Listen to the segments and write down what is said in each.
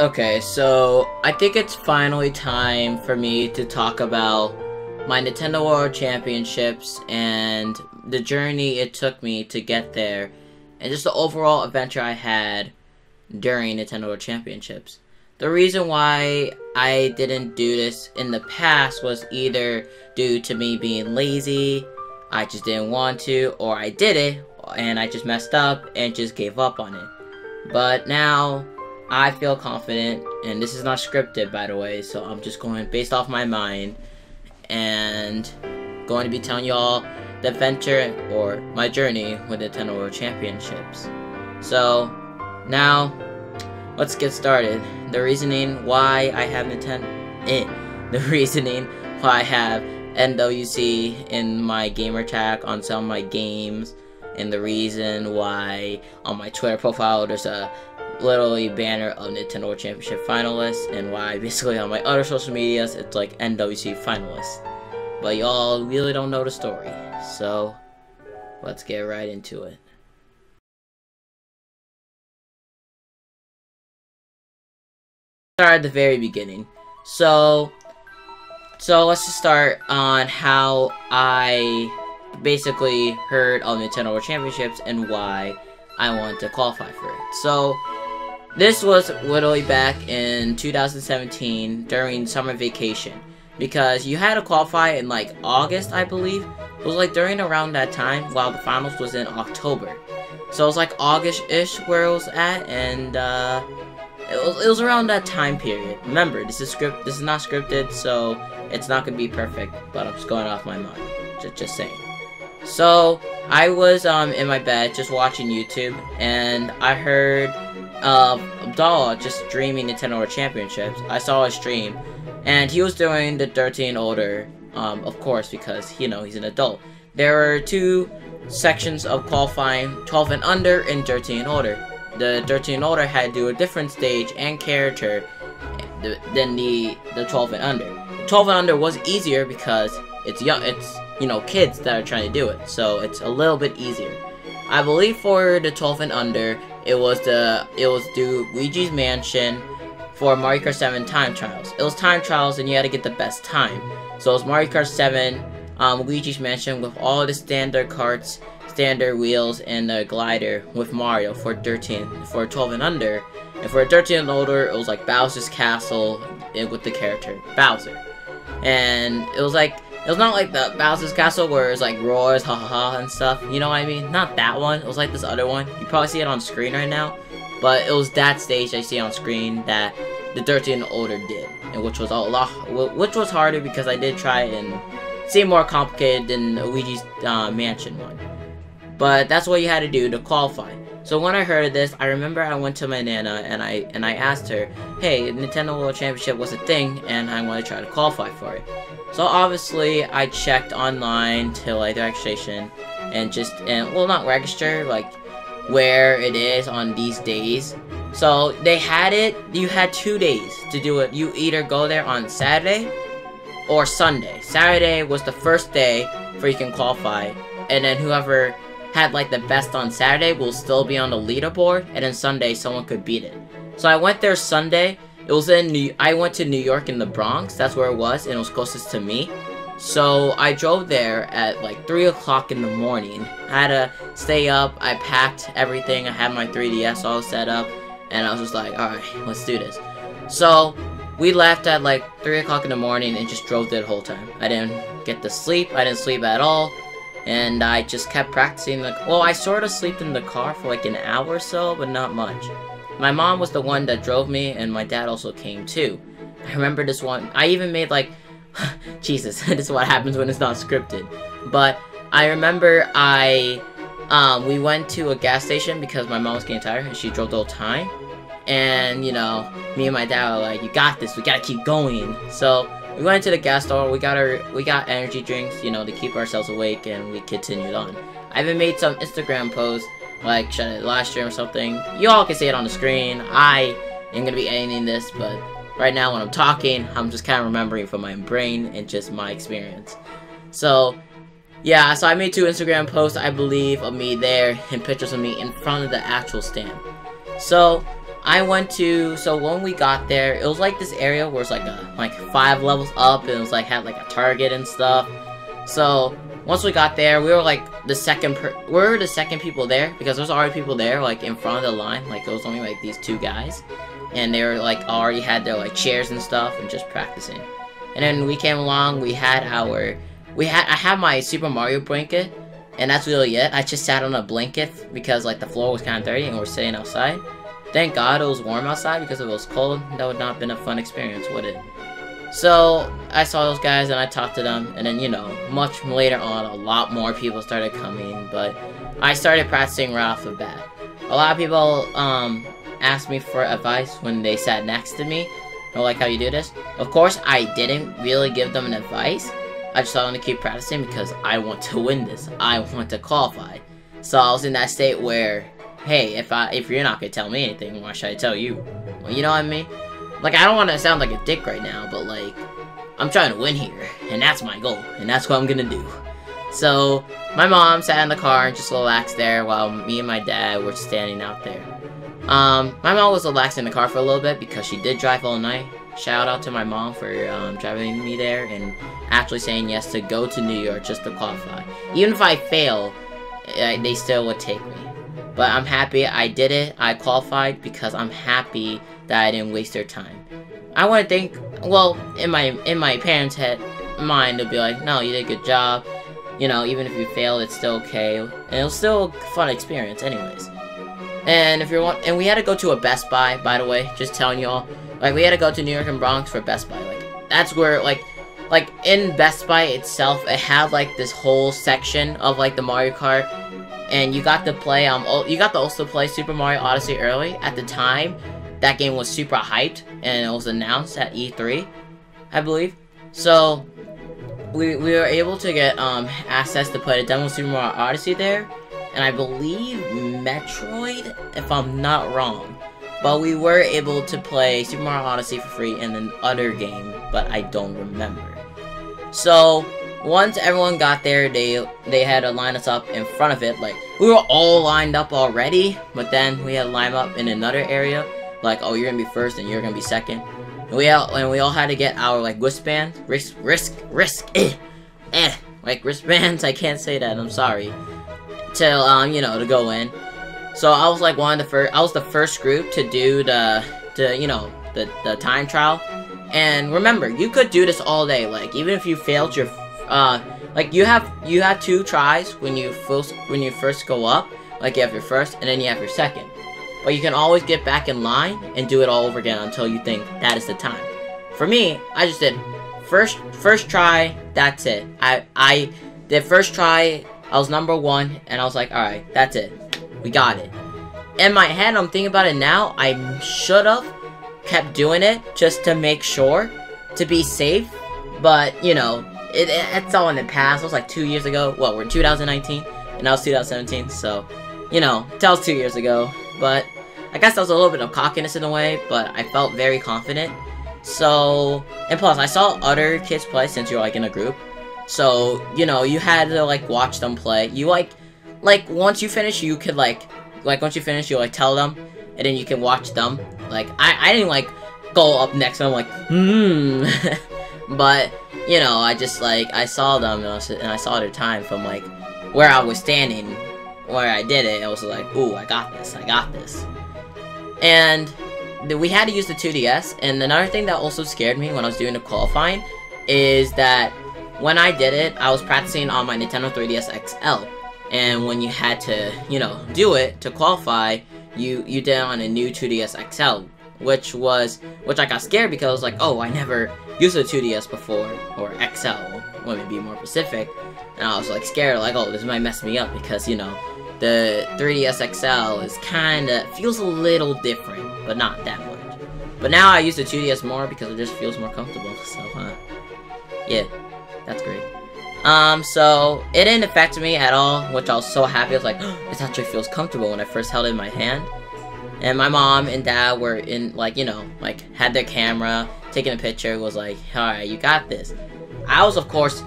Okay, so I think it's finally time for me to talk about my Nintendo World Championships and the journey it took me to get there, and just the overall adventure I had during Nintendo World Championships. The reason why I didn't do this in the past was either due to me being lazy, I just didn't want to, or I did it and I just messed up and just gave up on it. But now I feel confident, and this is not scripted, by the way, so I'm just going based off my mind and going to be telling y'all the adventure or my journey with Nintendo World Championships. So now let's get started. The reasoning why I have NWC in my gamer tag on some of my games, and the reason why on my Twitter profile there's a literally banner of Nintendo World Championship finalists, and why basically on my other social medias it's like NWC finalists. But y'all really don't know the story, so let's get right into it. Start at the very beginning. So let's just start on how I basically heard of Nintendo World Championships and why I wanted to qualify for it. So this was literally back in 2017 during summer vacation, because you had to qualify in like August, I believe. It was like during around that time, while the finals was in October. So it was like August-ish where it was at, and it was around that time period. Remember, this is not scripted, so it's not gonna be perfect, but I'm just going off my mind. Just saying. So I was in my bed just watching YouTube, and I heard Abdallah just streaming Nintendo World Championships. I saw his stream, and he was doing the 13 and older, of course, because you know he's an adult. There were two sections of qualifying: 12 and under and 13 and older. The 13 and older had to do a different stage and character than the 12 and under. The 12 and under was easier because it's you know, kids that are trying to do it, so it's a little bit easier. I believe for the 12 and under, it was do Luigi's Mansion for Mario Kart 7 time trials. It was time trials, and you had to get the best time. So it was Mario Kart 7, Luigi's Mansion with all the standard carts, standard wheels, and the glider with Mario for 12 and under. And for 13 and older, it was like Bowser's Castle with the character Bowser. And it was not like the Bowser's Castle where it's like roars, ha ha ha, and stuff. You know what I mean? Not that one. It was like this other one. You probably see it on screen right now. But it was that stage I see on screen that the 13 and older did, and which was harder because I did try it and seemed more complicated than Luigi's Mansion one. But that's what you had to do to qualify. So when I heard of this, I remember I went to my Nana and I asked her, hey, Nintendo World Championship was a thing, and I want to try to qualify for it. So obviously I checked online to like the registration and well, not register, like where it is on these days. So they had it, you had 2 days to do it. You either go there on Saturday or Sunday. Saturday was the first day where you can qualify, and then whoever had like the best on Saturday will still be on the leaderboard, and then Sunday someone could beat it. So I went there Sunday. It was I went to New York in the Bronx. That's where it was, and it was closest to me. So I drove there at like 3 o'clock in the morning. I had to stay up. I packed everything. I had my 3DS all set up, and I was just like, alright, let's do this. So we left at like 3 o'clock in the morning and just drove there the whole time. I didn't get to sleep. I didn't sleep at all. And I just kept practicing. Well, I sort of slept in the car for like an hour or so, but not much. My mom was the one that drove me, and my dad also came too. I remember this one. I even made like, Jesus, this is what happens when it's not scripted. But I remember we went to a gas station because my mom was getting tired and she drove the whole time. And you know, me and my dad were like, you got this, we gotta keep going. So we went to the gas store, we got energy drinks, you know, to keep ourselves awake, and we continued on. I even made some Instagram posts, like, should I live stream or something? You all can see it on the screen. I am gonna be editing this, but right now when I'm talking, I'm just kind of remembering from my brain and just my experience. So, yeah, so I made 2 Instagram posts, I believe, of me there, and pictures of me in front of the actual stand. So, I went to, so when we got there, it was like this area where it's like 5 levels up, and it was like, had like a target and stuff. So, once we got there, we were like the second people there, because there's already people there, like in front of the line, like it was only like these 2 guys. And they were like, already had their like chairs and stuff, and just practicing. And then we came along, I had my Super Mario blanket, and that's really it. I just sat on a blanket, because like the floor was kind of dirty, and we're sitting outside. Thank God it was warm outside, because if it was cold, that would not have been a fun experience, would it? So, I saw those guys, and I talked to them, and then, you know, much later on, a lot more people started coming, but I started practicing right off the bat. A lot of people, asked me for advice when they sat next to me. Or like, how you do this? Of course, I didn't really give them an advice. I just told them to keep practicing, because I want to win this. I want to qualify. So, I was in that state where, hey, if you're not gonna tell me anything, why should I tell you? Well, you know what I mean? Like, I don't want to sound like a dick right now, but like, I'm trying to win here, and that's my goal, and that's what I'm gonna do. So, my mom sat in the car and just relaxed there while me and my dad were standing out there. My mom was relaxed in the car for a little bit because she did drive all night. Shout out to my mom for driving me there and actually saying yes to go to New York just to qualify. Even if I fail, they still would take me. But I'm happy I did it. I qualified because I'm happy that I didn't waste their time. I want to think, well, in my parents' mind, they'll be like, no, you did a good job. You know, even if you failed, it's still okay. And it was still a fun experience anyways. And and we had to go to a Best Buy, by the way, just telling y'all. Like, we had to go to New York and Bronx for Best Buy. Like, that's where, like in Best Buy itself, it had, like, this whole section of, like, the Mario Kart. And you got to play, you got to also play Super Mario Odyssey early. At the time, that game was super hyped, and it was announced at E3, I believe. So, we were able to get, access to play the demo Super Mario Odyssey there. And I believe Metroid, if I'm not wrong. But we were able to play Super Mario Odyssey for free in an other game, but I don't remember. So, once everyone got there, they had to line us up in front of it. Like, we were all lined up already, but then we had to line up in another area. Like, oh, you're gonna be first and you're gonna be second. And we all had to get our, like, wristbands. Like, wristbands, I can't say that, I'm sorry. You know, to go in. So I was like I was the first group to do the time trial. And remember, you could do this all day. Like, even if you failed your, like, you have 2 tries when you first go up. Like, you have your first, and then you have your second. But you can always get back in line and do it all over again until you think that is the time. For me, I just did first try, that's it. I did first try, I was number 1, and I was like, alright, that's it. We got it. In my head, I'm thinking about it now, I should've kept doing it just to make sure, to be safe. But, you know, it's all in the past. It was like 2 years ago. Well, we're in 2019, and that was 2017, so, you know, that was 2 years ago. But, I guess that was a little bit of cockiness in a way, but I felt very confident. So, and plus, I saw other kids play since you're, like, in a group. So, you know, you had to, like, watch them play. You, like, once you finish, you could, once you finish, you, like, tell them, and then you can watch them. Like, I didn't, like, go up next, and I'm like, but, you know, I just, like, I saw them, and I saw their time from, like, where I was standing, where I did it. I was like, ooh, I got this, I got this. And we had to use the 2DS, and another thing that also scared me when I was doing the qualifying is that when I did it, I was practicing on my Nintendo 3DS XL. And when you had to, you know, do it to qualify, you did it on a new 2DS XL, which I got scared because I was like, oh, I never used a 2DS before, or XL, let me be more specific. And I was like scared, like, oh, this might mess me up because, you know, the 3DS XL is feels a little different, but not that much. But now I use the 2DS more because it just feels more comfortable, so, yeah, that's great. So, it didn't affect me at all, which I was so happy. I was like, oh, this actually feels comfortable when I first held it in my hand. And my mom and dad were in, like, you know, like, had their camera, taking a picture, was like, alright, you got this. I was of course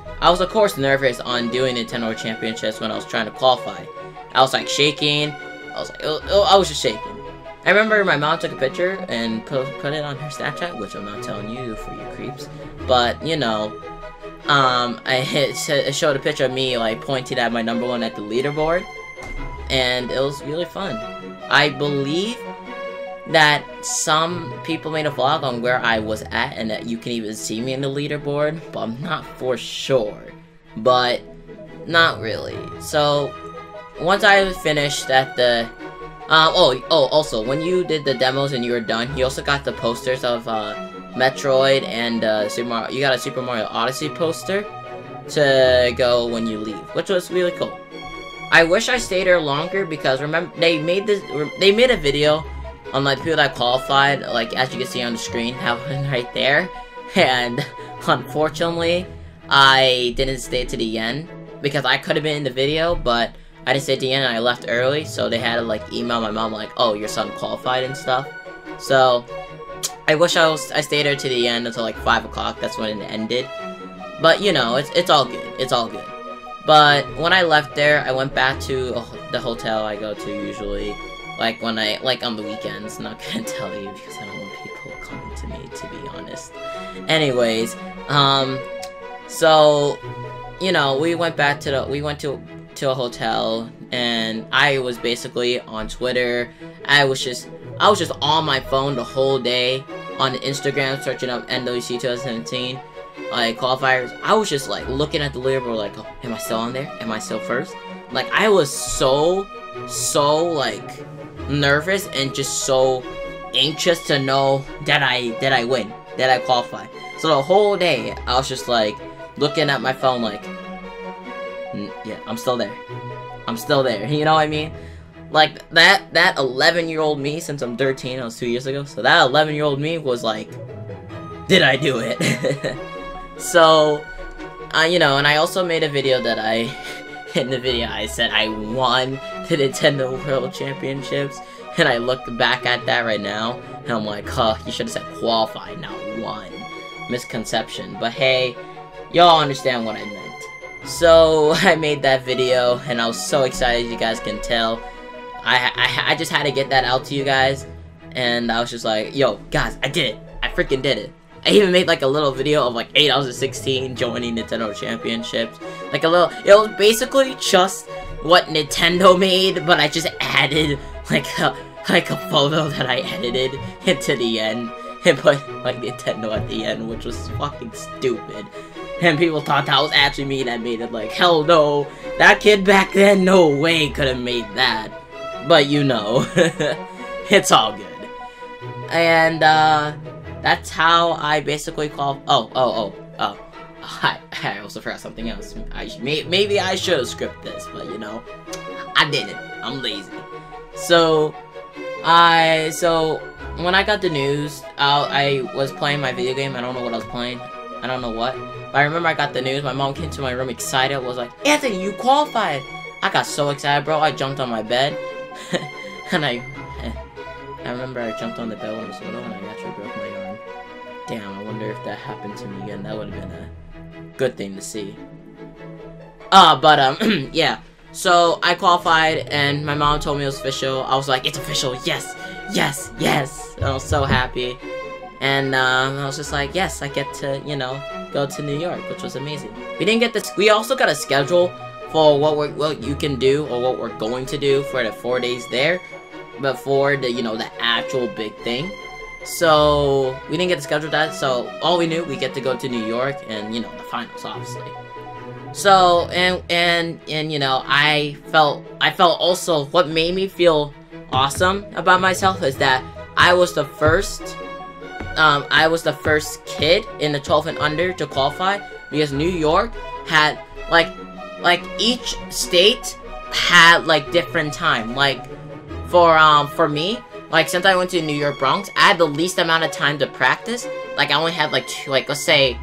nervous on doing Nintendo Championships when I was trying to qualify. I was, like, shaking. I was just shaking. I remember my mom took a picture and put it on her Snapchat, which I'm not telling you for you creeps. But, you know, it showed a picture of me, like, pointing at my #1 at the leaderboard. And it was really fun. I believe that some people made a vlog on where I was at and that you can even see me in the leaderboard, but I'm not for sure. But, not really. So, once I finished at the... also, when you did the demos and you were done, you also got the posters of, Metroid and, Super Mario. You got a Super Mario Odyssey poster to go when you leave, which was really cool. I wish I stayed there longer because, remember, they made a video on, like, people that qualified, like, as you can see on the screen, right there. And, unfortunately, I didn't stay to the end because I could have been in the video, but I didn't stay to the end and I left early, so they had to, like, email my mom, like, oh, your son qualified and stuff. So, I wish I stayed there to the end until, like, 5 o'clock, that's when it ended. But, you know, it's all good, it's all good. But, when I left there, I went back to the hotel I go to usually, like, when on the weekends. I'm not gonna tell you because I don't want people coming to me, to be honest. Anyways, so, you know, we went to a hotel, and I was basically on Twitter. I was just on my phone the whole day on Instagram searching up NWC 2017 like qualifiers. I was just like looking at the leaderboard like, oh, am I still on there? Am I still first? Like I was so like nervous and just so anxious to know that I win, that I qualify. So the whole day I was just like looking at my phone like, yeah, I'm still there. I'm still there. You know what I mean? Like, that 11-year-old me, since I'm 13, that was 2 years ago, so that 11-year-old me was like, did I do it? So, you know, and I also made a video that in the video I said I won the Nintendo World Championships, and I look back at that right now, and I'm like, huh, you should have said qualified, not won. Misconception. But hey, y'all understand what I meant. So, I made that video, and I was so excited, you guys can tell. I just had to get that out to you guys, and I was just like, yo, guys, I did it. I freaking did it. I even made like a little video of like 8 hours of 16 joining Nintendo Championships. Like a little, it was basically just what Nintendo made, but I just added like a photo that I edited into the end and put like Nintendo at the end, which was fucking stupid. And people thought that was actually me that made it. Like, hell no, that kid back then, no way could have made that. But you know, it's all good. And that's how I basically call. I also forgot something else. Maybe I should have scripted this, but you know, I didn't. I'm lazy. So when I got the news, I was playing my video game. I don't know what I was playing. I don't know what. But I remember I got the news. My mom came to my room excited. Was like, Anthony, you qualified. I got so excited, bro. I jumped on my bed. And I remember I jumped on the bed when I was little and I actually broke my arm. Damn, I wonder if that happened to me again. That would have been a good thing to see. Yeah. So, I qualified and my mom told me it was official. I was like, it's official, yes, yes, yes. And I was so happy. And, I was just like, yes, I get to, you know, go to New York, which was amazing. We didn't get this, we also got a schedule for what you can do, or what we're going to do for the 4 days there, before the, you know, the actual big thing. So, we didn't get to schedule that, so all we knew, we get to go to New York, and, you know, the finals, obviously. So, and you know, I felt also, what made me feel awesome about myself is that I was the first kid in the 12 and under to qualify, because New York had, like each state had like different time. Like for me, like since I went to New York Bronx, I had the least amount of time to practice. Like I only had like let's say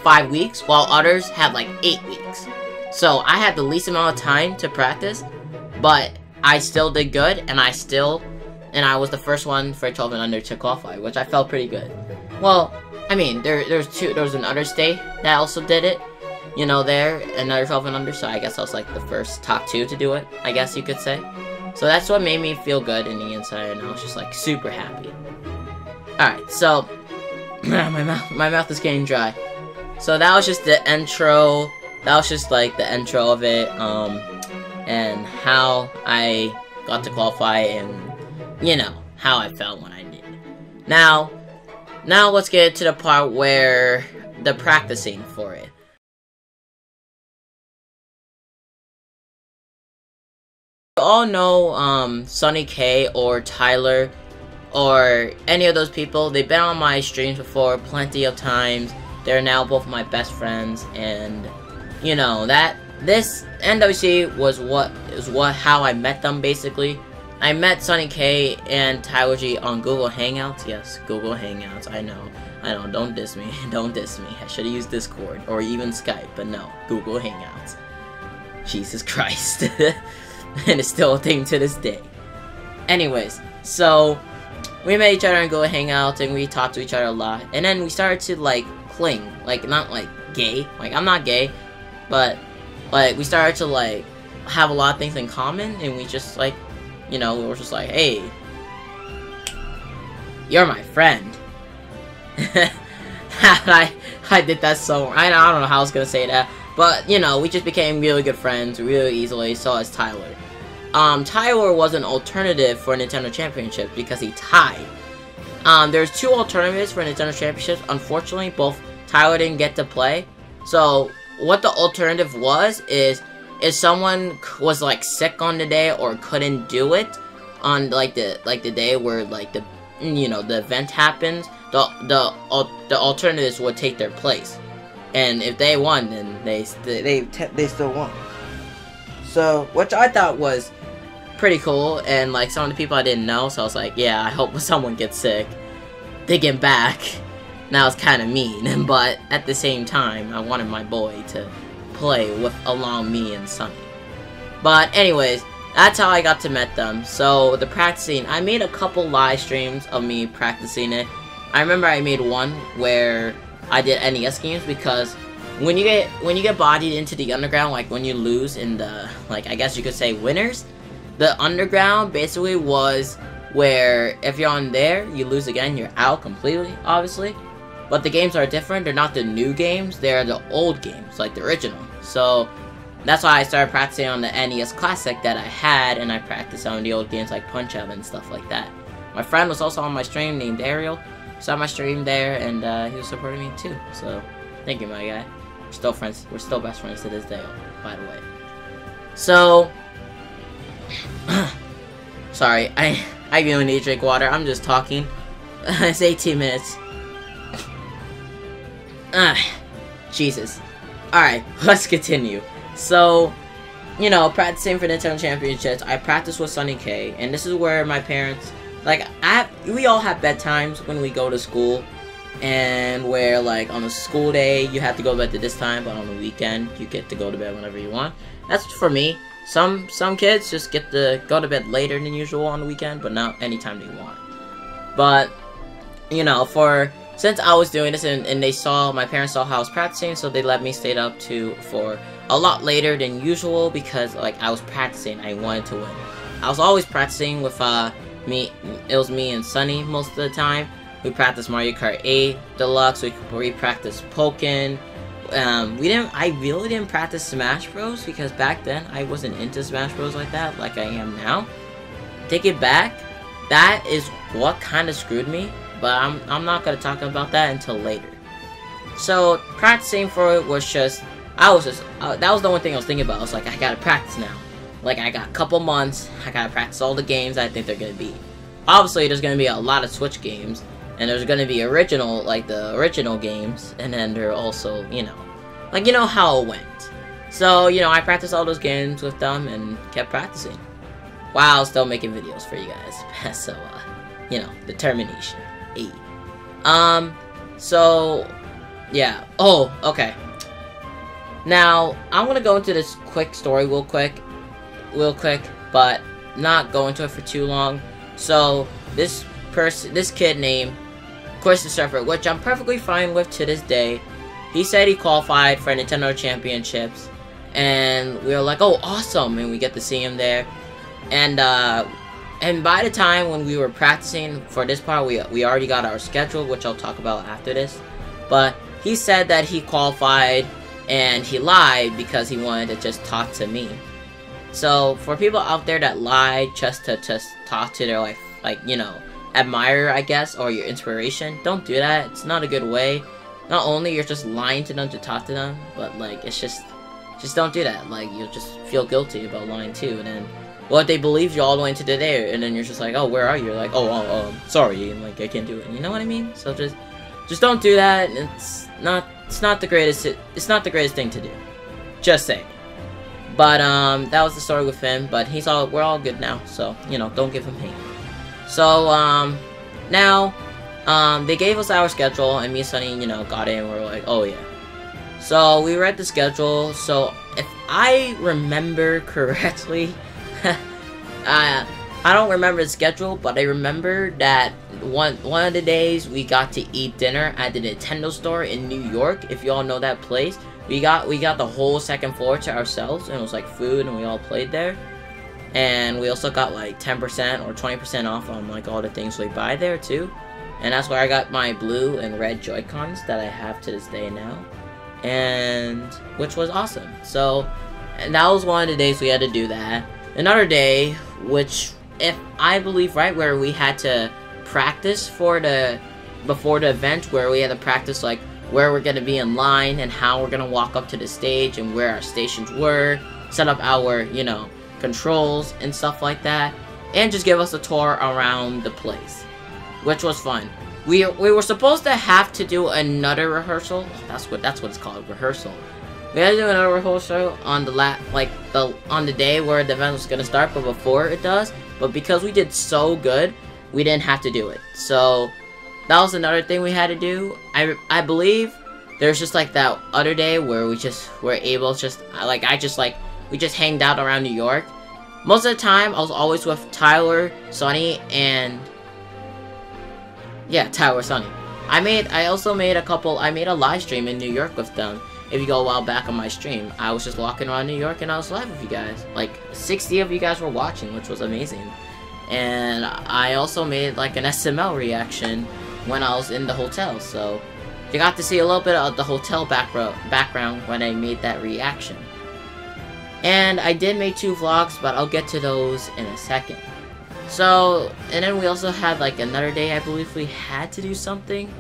5 weeks, while others had like 8 weeks. So I had the least amount of time to practice, but I still did good, and I was the first one for 12 and under to qualify, which I felt pretty good. Well, I mean, there was another state that also did it. You know, another 12 and under, so I guess I was like the first top 2 to do it, I guess you could say. So that's what made me feel good in the inside, and I was just like super happy. Alright, so my mouth is getting dry. So that was just the intro. That was just like the intro of it, and how I got to qualify, and you know how I felt when I did. Now let's get to the part where the practicing for it. You all know Sunny K or Tyler or any of those people. They've been on my streams before plenty of times. They're now both my best friends, and you know that this NWC was how I met them basically. I met Sunny K and Tyler G on Google Hangouts. Yes, Google Hangouts. I know. Don't diss me. Don't diss me. I should have used Discord or even Skype, but no, Google Hangouts. Jesus Christ. And it's still a thing to this day. Anyways, so we met each other in Google Hangouts, and we talked to each other a lot. And then we started to like cling, like not like gay. Like I'm not gay, but like we started to like have a lot of things in common, and we just like, you know, we were just like, hey, you're my friend. I did that so I don't know how I was gonna say that, but you know, we just became really good friends really easily. So as Tyler. Tyler was an alternative for Nintendo Championships because he tied. There's 2 alternatives for Nintendo Championships. Unfortunately, both Tyler didn't get to play. So what the alternative was is if someone was like sick on the day or couldn't do it on like the day where like the event happens, the alternatives would take their place, and if they won, then they still won. So which I thought was pretty cool, and like some of the people I didn't know, so I was like, yeah, I hope someone gets sick, they get back. Now it's kind of mean, but at the same time, I wanted my boy to play with along me and Sunny. But anyways, that's how I got to meet them. So the practicing, I made a couple live streams of me practicing it. I remember I made one where I did NES games, because when you get bodied into the underground, like when you lose in the, like I guess you could say winners, the underground basically was where if you're on there, you lose again, you're out completely, obviously. But the games are different. They're not the new games, they're the old games, like the original. So that's why I started practicing on the NES Classic that I had, and I practiced on the old games like Punch-Out and stuff like that. My friend was also on my stream named Ariel. Saw my stream there, and he was supporting me too. So thank you, my guy. We're still friends. We're still best friends to this day, by the way. So sorry, I really need to drink water. I'm just talking. It's 18 minutes. Jesus. Alright, let's continue. So, you know, practicing for Nintendo Championships, I practiced with Sunny K, and this is where my parents, like, we all have bedtimes when we go to school, and where, like, on a school day, you have to go to bed at this time, but on the weekend, you get to go to bed whenever you want. That's for me. Some kids just get to go to bed later than usual on the weekend, but not anytime they want. But, you know, since I was doing this, and my parents saw how I was practicing, so they let me stay up for a lot later than usual, because, like, I was practicing, I wanted to win. I was always practicing with, it was me and Sunny most of the time. We practiced Mario Kart 8 Deluxe, we practiced Pokken. I really didn't practice Smash Bros, because back then, I wasn't into Smash Bros like that, like I am now. Take it back, that is what kind of screwed me, but I'm not gonna talk about that until later. So, practicing for it was just, that was the only thing I was thinking about. I was like, I gotta practice now. Like, I got a couple months, I gotta practice all the games I think they're gonna be. Obviously, there's gonna be a lot of Switch games, and there's gonna be the original games, and then there are also, you know, like, you know how it went. So, you know, I practiced all those games with them, and kept practicing. While still making videos for you guys. So, you know, determination. Hey. So, yeah. Oh, okay. Now, I'm gonna go into this quick story real quick, but not go into it for too long. So, this kid named Christopher, which I'm perfectly fine with to this day, he said he qualified for Nintendo Championships, and we were like, oh, awesome, and we get to see him there. And by the time when we were practicing for this part, we already got our schedule, which I'll talk about after this. But he said that he qualified, and he lied because he wanted to just talk to me. So for people out there that lie just to talk to their like you know, admirer, I guess, or your inspiration, don't do that. It's not a good way. Not only you're just lying to them to talk to them, but like it's just don't do that. Like you'll just feel guilty about lying too, and then what they believe you all the way into the day, and then you're just like, oh, where are you? Like, oh, sorry, and like I can't do it. You know what I mean? So just don't do that. It's not the greatest. It's not the greatest thing to do. Just saying. But that was the story with him. But we're all good now. So you know, don't give him hate. So now they gave us our schedule, and me and Sunny, you know, got in. And we're like, oh yeah. So we read the schedule. So if I remember correctly, I don't remember the schedule, but I remember that one of the days we got to eat dinner at the Nintendo store in New York. If you all know that place, we got the whole second floor to ourselves, and it was like food, and we all played there. And we also got like 10% or 20% off on like all the things we buy there too. And that's where I got my blue and red Joy-Cons that I have to this day now, and which was awesome. So, and that was one of the days we had to do that. Another day, which, if I believe right, where we had to practice before the event, where we had to practice like where we're gonna be in line and how we're gonna walk up to the stage and where our stations were, set up our, you know, controls and stuff like that, and just give us a tour around the place, which was fun. We were supposed to have to do another rehearsal. That's what it's called, rehearsal. We had to do another rehearsal on on the day where the event was gonna start, but before it does. But because we did so good, we didn't have to do it. So that was another thing we had to do. I believe there's just like that other day where we just were able to we just hanged out around New York. Most of the time I was always with Tyler, Sunny, and yeah, Tyler, Sunny. I also made a live stream in New York with them. If you go a while back on my stream, I was just walking around New York and I was live with you guys. Like 60 of you guys were watching, which was amazing. And I also made like an SML reaction when I was in the hotel, so you got to see a little bit of the hotel background when I made that reaction. And I did make 2 vlogs, but I'll get to those in a second. So, and then we also had like another day, I believe we had to do something,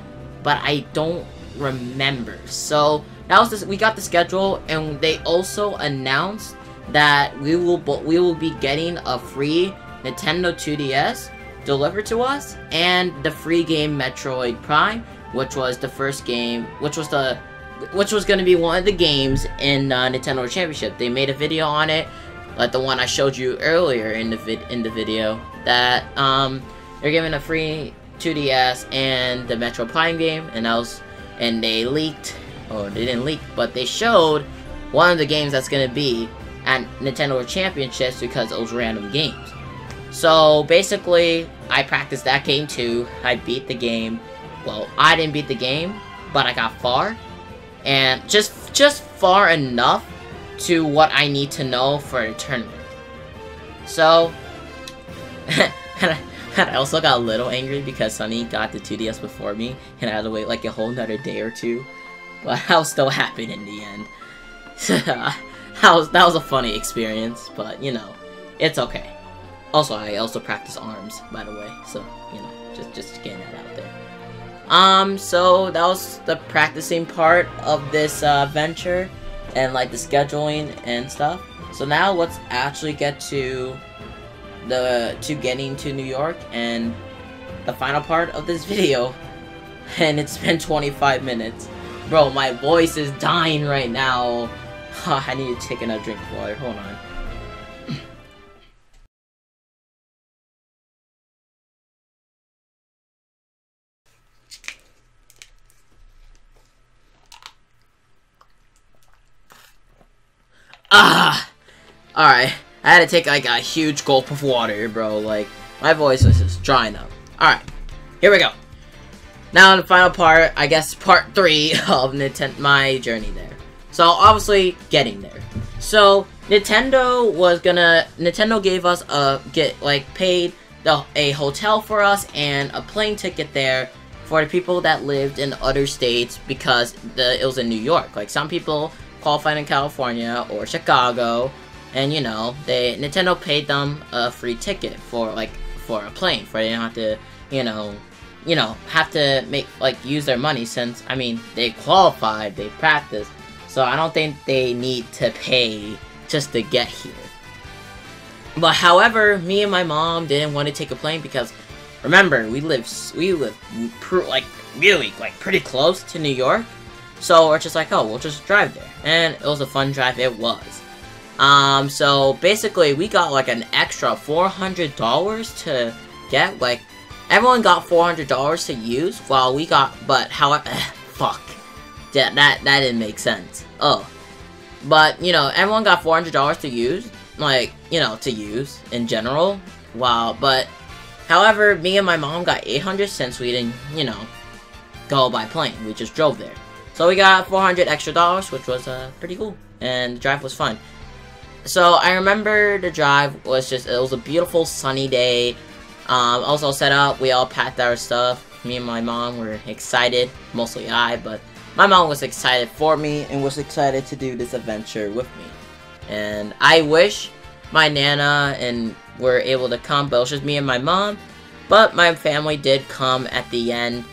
but I don't remember. So that was we got the schedule, and they also announced that we will be getting a free Nintendo 2DS delivered to us, and the free game Metroid Prime, which was the first game, which was going to be one of the games in Nintendo World Championship. They made a video on it, like the one I showed you earlier in the video, that they're giving a free 2DS and the Metroid Prime game, and they leaked, or they didn't leak, but they showed one of the games that's going to be at Nintendo World Championships because it was random games. So basically, I practiced that game too. I beat the game. Well, I didn't beat the game, but I got far, and just far enough to what I need to know for the tournament. So, and I also got a little angry because Sunny got the 2DS before me, and I had to wait like a whole nother day or two. But I was still happy in the end. that was a funny experience, but you know, it's okay. Also, I also practice arms, by the way, so you know, just getting that out there. So that was the practicing part of this venture, and like the scheduling and stuff. So now let's actually get to getting to New York and the final part of this video. And it's been 25 minutes. Bro, my voice is dying right now. I need to take another drink of water. Hold on. Alright. I had to take like a huge gulp of water, bro. Like, my voice is just drying up. Alright. Here we go. Now in the final part, I guess part 3 of my journey there. So, obviously, getting there. So, Nintendo gave us paid a hotel for us and a plane ticket there for the people that lived in other states because it was in New York. Like, some people qualified in California or Chicago, and you know, Nintendo paid them a free ticket for a plane, for they don't have to, you know, have to use their money, since, I mean, they qualified, they practiced, so I don't think they need to pay just to get here. But however, me and my mom didn't want to take a plane because, remember, we live pretty close to New York, so we're just like, oh, we'll just drive there, and it was a fun drive. It was. So basically, we got like an extra $400 to get. Like, everyone got $400 to use, while we got, but however, fuck, that didn't make sense. Oh, but you know, everyone got $400 to use, to use in general. Wow, but however, me and my mom got $800 since we didn't, go by plane. We just drove there. So we got $400 extra, which was pretty cool, and the drive was fun. So I remember the drive was it was a beautiful sunny day. Also set up, we all packed our stuff. Me and my mom were excited, mostly I, but my mom was excited for me and was excited to do this adventure with me. And I wish my Nana and were able to come, but it was just me and my mom. But my family did come at the end,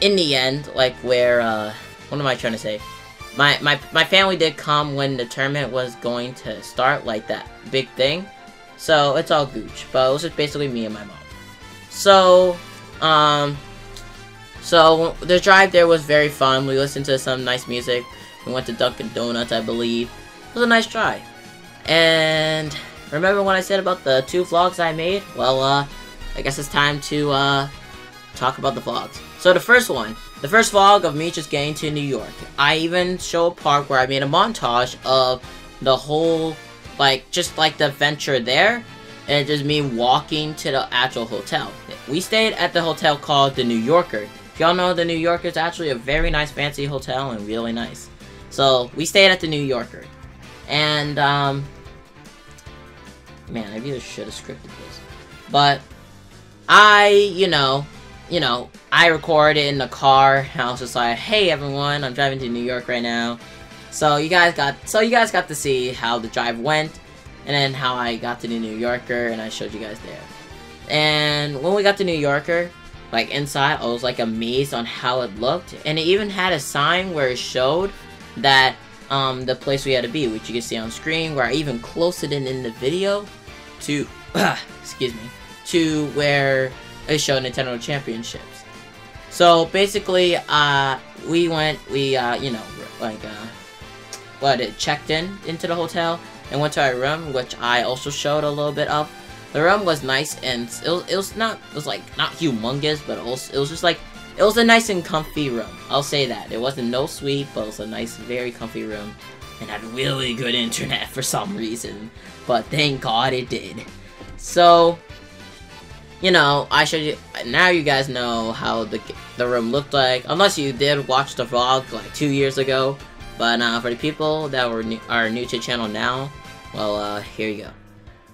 in the end, where, what am I trying to say? My family did come when the tournament was going to start, that big thing. So, it's all gooch, but it was just basically me and my mom. So, so the drive there was very fun. We listened to some nice music. We went to Dunkin' Donuts, I believe. It was a nice drive. And remember when I said about the 2 vlogs I made? Well, I guess it's time to talk about the vlogs. So the first vlog of me just getting to New York. I even show a part where I made a montage of the whole, just the adventure there, and just me walking to the actual hotel. We stayed at the hotel called the New Yorker. If y'all know, the New Yorker is actually a very nice, fancy hotel and really nice. So we stayed at the New Yorker, and man, I really should have scripted this, but I, I recorded in the car, and I was just like, hey everyone, I'm driving to New York right now. So you guys got to see how the drive went, and then how I got to the New Yorker, and I showed you guys there. And when we got to New Yorker, inside, I was amazed on how it looked, and it even had a sign where it showed that the place we had to be, which you can see on screen, where I even closed it in the video to excuse me, to where it showed Nintendo Championships. So basically, we checked into the hotel and went to our room, which I also showed a little bit of. The room was nice, and it was not humongous, but it was just it was a nice and comfy room. I'll say that. It wasn't no suite, but it was a nice, very comfy room, and had really good internet for some reason. But thank God it did. So, I showed you. Now you guys know how the room looked like, unless you did watch the vlog 2 years ago. But for the people that are new to the channel now, well, here you go.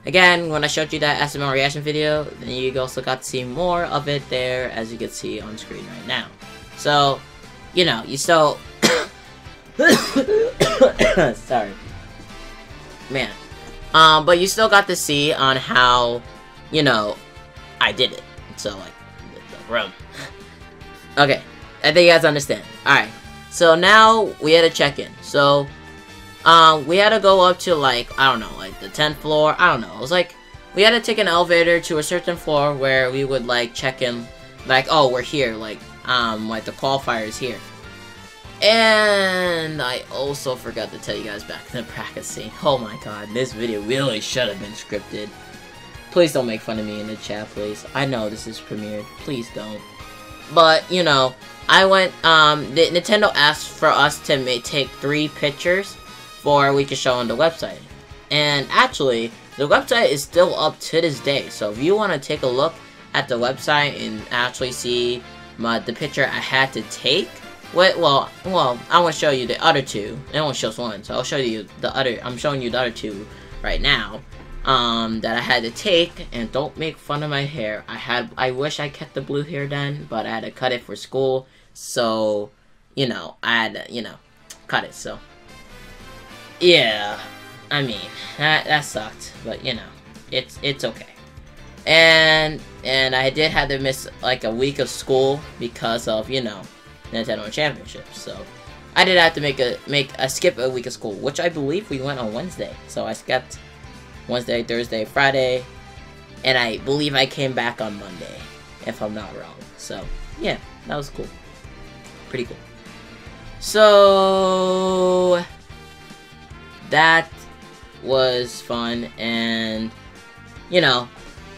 Again, when I showed you that SML reaction video, then you also got to see more of it there, as you can see on screen right now. So, you still... Sorry. Man. But you still got to see on how, I did it. So, the room. Okay. I think you guys understand. Alright. So, now, we had to check in. So... we had to go up to, I don't know, the 10th floor, I don't know, it was we had to take an elevator to a certain floor where we would, check in, oh, we're here, the qualifier is here. And I also forgot to tell you guys back in the practice scene. Oh my god, this video really should have been scripted. Please don't make fun of me in the chat, please. I know this is premiered, please don't. But, I went, Nintendo asked for us to take 3 pictures for we could show on the website. And actually, the website is still up to this day, so if you want to take a look at the website and actually see the picture I had to take, well, I want to show you the other two. It only shows one, so I'll show you the other. I'm showing you the other two right now. That I had to take, and don't make fun of my hair. I wish I kept the blue hair then, but I had to cut it for school. So, you know, I had to, you know, cut it. So, yeah. I mean, that sucked, but you know, it's okay. And I did have to miss like a week of school because of, you know, Nintendo Championships. So I did have to skip a week of school, which I believe we went on Wednesday. So I skipped Wednesday, Thursday, Friday, and I believe I came back on Monday, if I'm not wrong. So yeah, that was cool, pretty cool. So that was fun, and you know,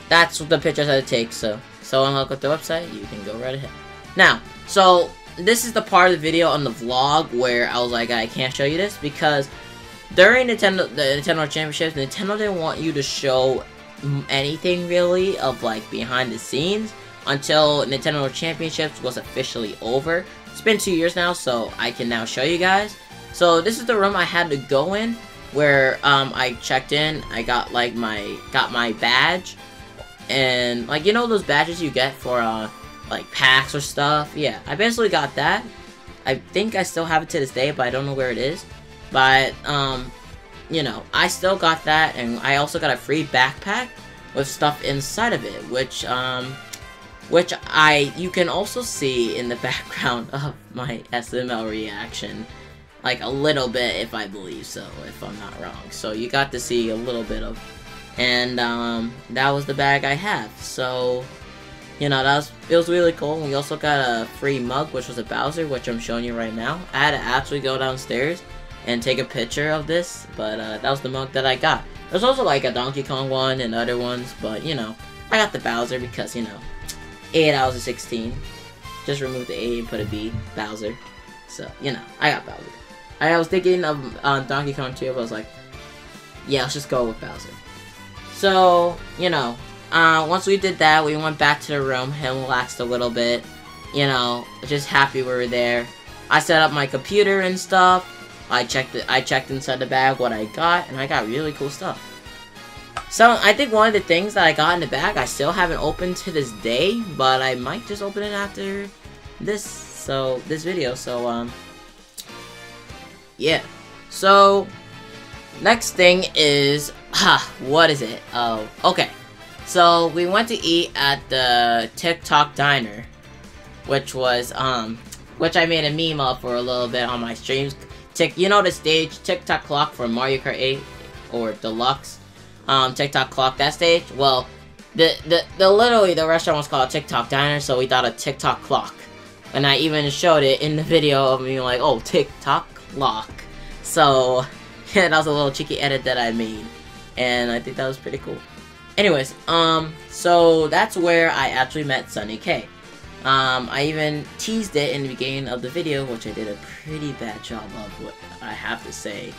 that's the pictures I had to take. So unlock with the website, you can go right ahead. Now, so this is the part of the video on the vlog where I was like, I can't show you this because during the Nintendo Championships, Nintendo didn't want you to show anything really of like behind the scenes until Nintendo Championships was officially over. It's been 2 years now, so I can now show you guys. So this is the room I had to go in, where I checked in. I got like my badge, and like, you know those badges you get for like packs or stuff. Yeah, I basically got that. I think I still have it to this day, but I don't know where it is. But you know, I still got that, and I also got a free backpack with stuff inside of it, which you can also see in the background of my SML reaction. Like a little bit, if I believe so, if I'm not wrong. So you got to see a little bit of, and that was the bag I have. So, you know, it was really cool. We also got a free mug, which was a Bowser, which I'm showing you right now. I had to actually go downstairs and take a picture of this, but that was the mug that I got. There's also like a Donkey Kong one and other ones, but you know, I got the Bowser because, you know, 8 out of 16. Just remove the A and put a B, Bowser. So, you know, I got Bowser. I was thinking of Donkey Kong 2, but I was like, yeah, let's just go with Bowser. So, you know, once we did that, we went back to the room and relaxed a little bit. You know, just happy we were there. I set up my computer and stuff. I checked inside the bag what I got, and I got really cool stuff. So, I think one of the things that I got in the bag, I still haven't opened to this day, but I might just open it after this video. So, yeah. So, next thing is, what is it? Oh, okay. So, we went to eat at the TikTok Diner, which was, which I made a meme of for a little bit on my streams. You know the stage, TikTok Clock for Mario Kart 8, or Deluxe, TikTok Clock, that stage? Well, literally, the restaurant was called TikTok Diner, so we thought a TikTok Clock. And I even showed it in the video of me like, oh, TikTok Clock. So, yeah, that was a little cheeky edit that I made. And I think that was pretty cool. Anyways, so that's where I actually met Sunny K. I even teased it in the beginning of the video, which I did a pretty bad job of, what I have to say.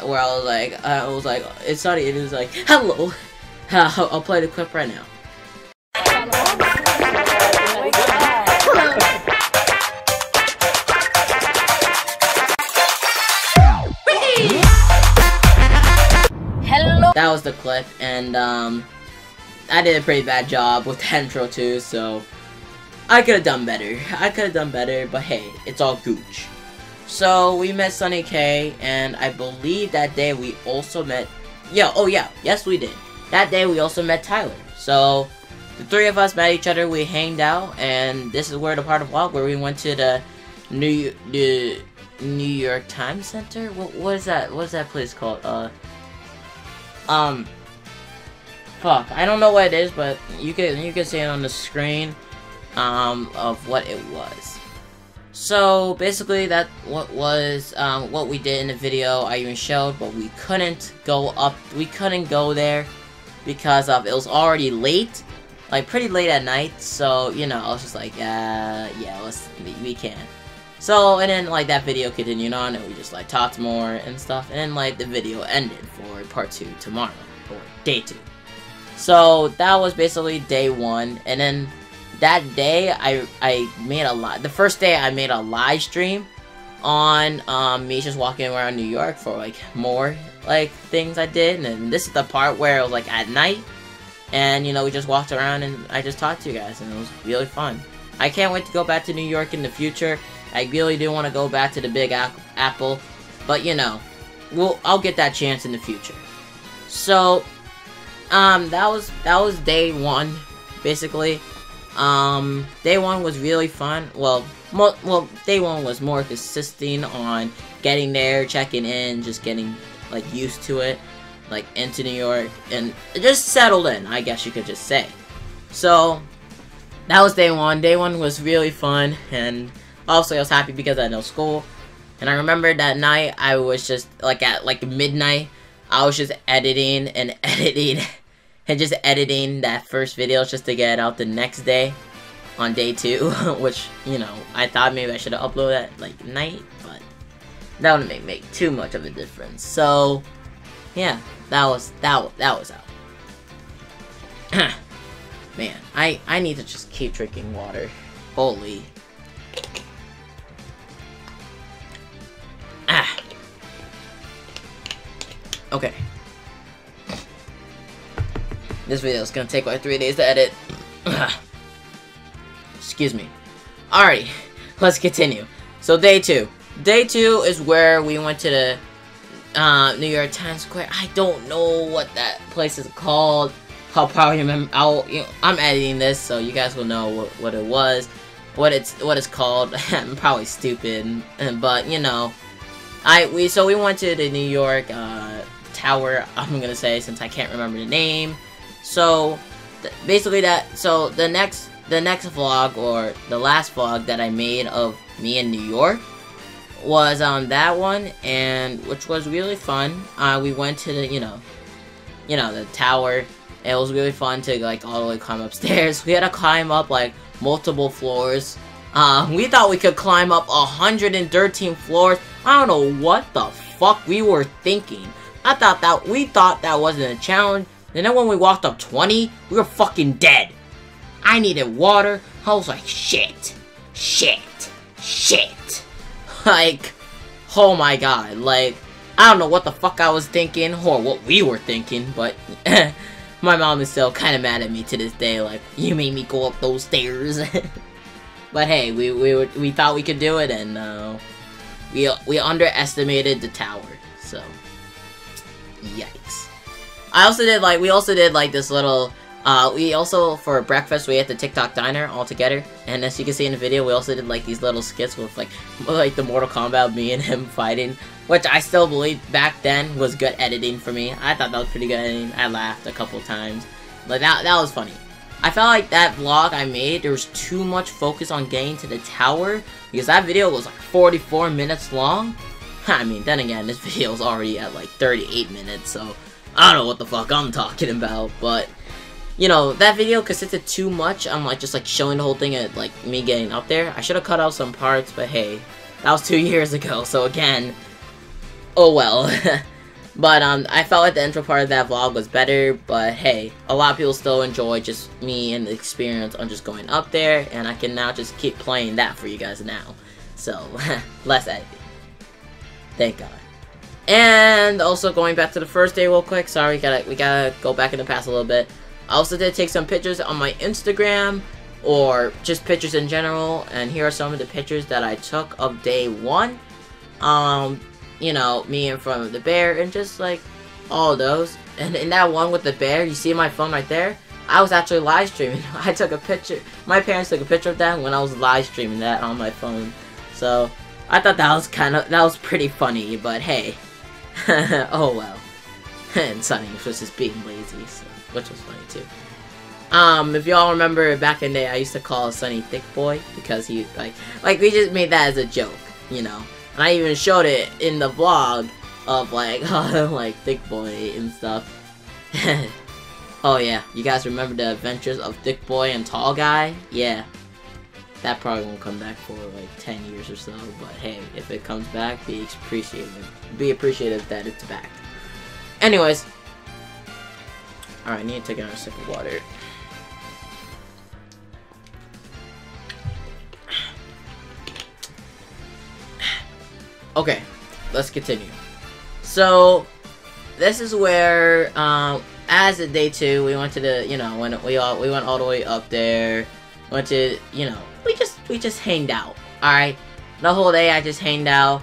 Where I was like, it's Sunny, and it was like, hello! I'll play the clip right now. Hello! That was the clip, and I did a pretty bad job with the intro too, so I could have done better. But hey, it's all gooch. So we met Sunny K, and I believe that day we also met. Yes we did. That day we also met Tyler. So the three of us met each other. We hanged out, and this is where the part of the vlog where we went to the New York Times Center. What is that? What is that place called? Fuck, I don't know what it is, but you can see it on the screen. Of what it was. So basically, that what we did in the video. I even showed, but we couldn't go up. We couldn't go there because it was already late, like pretty late at night. So you know, I was just like, yeah, we can't. So and then like that video continued on, and we just like talked more and stuff, and then like the video ended for part 2 tomorrow or day 2. So that was basically day 1, and then that day I made the first day I made a live stream on me just walking around New York for like more like things I did, and this is the part where it was like at night, and you know, we just walked around and I just talked to you guys, and it was really fun. I can't wait to go back to New York in the future. I really do want to go back to the Big Apple, but you know, I'll get that chance in the future. So that was day one, basically. Day one was really fun. Well, day one was more consisting on getting there, checking in, just getting like used to it, like into New York, and just settled in, I guess you could just say. So that was day one. Day one was really fun, and also I was happy because I had no school. And I remember that night I was just like at like midnight, I was just editing and editing and just editing that first video just to get it out the next day on day two, which, you know, I thought maybe I should have uploaded at like night, but that wouldn't make too much of a difference. So yeah, that was out. Man, I need to just keep drinking water. Holy. Okay. This video is gonna take like 3 days to edit. Excuse me. Alright, let's continue. So day two. Day two is where we went to the New York Times Square. I don't know what that place is called. I'll probably remember. I'm editing this, so you guys will know what it was, what it's called. I'm probably stupid, but you know, we went to the New York Tower. I'm gonna say, since I can't remember the name. So basically so the next vlog, or the last vlog that I made of me in New York, was that one, and which was really fun. We went to the you know the tower. It was really fun to like all the way climb upstairs. We had to climb up like multiple floors. We thought we could climb up 113 floors. I don't know what the fuck we were thinking. We thought that wasn't a challenge. And then when we walked up 20, we were fucking dead. I needed water. I was like, shit. Like, oh my god. Like, I don't know what the fuck I was thinking, or what we were thinking, but my mom is still kind of mad at me to this day. Like, you made me go up those stairs. But hey, we thought we could do it, and we underestimated the tower. So, yikes. We also did like this little, we also, for breakfast, we had the TikTok diner all together, and as you can see in the video, we also did like these little skits with like the Mortal Kombat, me and him fighting, which I still believe back then was good editing for me. I thought that was pretty good editing. I laughed a couple times, but that was funny. I felt like that vlog I made, there was too much focus on getting to the tower, because that video was like 44 minutes long. I mean, then again, this video is already at like 38 minutes, so I don't know what the fuck I'm talking about, but, you know, that video consisted too much. I'm like, just like showing the whole thing at like me getting up there. I should have cut out some parts, but hey, that was 2 years ago, so again, oh well. But I felt like the intro part of that vlog was better, but hey, a lot of people still enjoy just me and the experience on just going up there, and I can now just keep playing that for you guys now. So, less editing. Thank God. And also going back to the first day real quick. Sorry, we gotta go back in the past a little bit. I also did take some pictures on my Instagram, or just pictures in general. And here are some of the pictures that I took of day one. You know, me in front of the bear, and just like all of those. And in that one with the bear, you see my phone right there? I was actually live streaming. I took a picture. My parents took a picture of that when I was live streaming that on my phone. So I thought that was pretty funny. But hey. Oh well. And Sunny was just being lazy, so, which was funny too. If y'all remember back in the day, I used to call Sunny Thick Boy, because he, like we just made that as a joke, you know. And I even showed it in the vlog of like, like Thick Boy and stuff. Oh yeah, you guys remember the adventures of Thick Boy and Tall Guy? Yeah. That probably won't come back for like 10 years or so, but hey, if it comes back, be appreciative. Be appreciative that it's back. Anyways. Alright, I need to take another sip of water. okay, let's continue. So, this is where, as of day 2, we went to the, you know, when we went all the way up there, went to, you know, we just hanged out, alright? The whole day I just hanged out.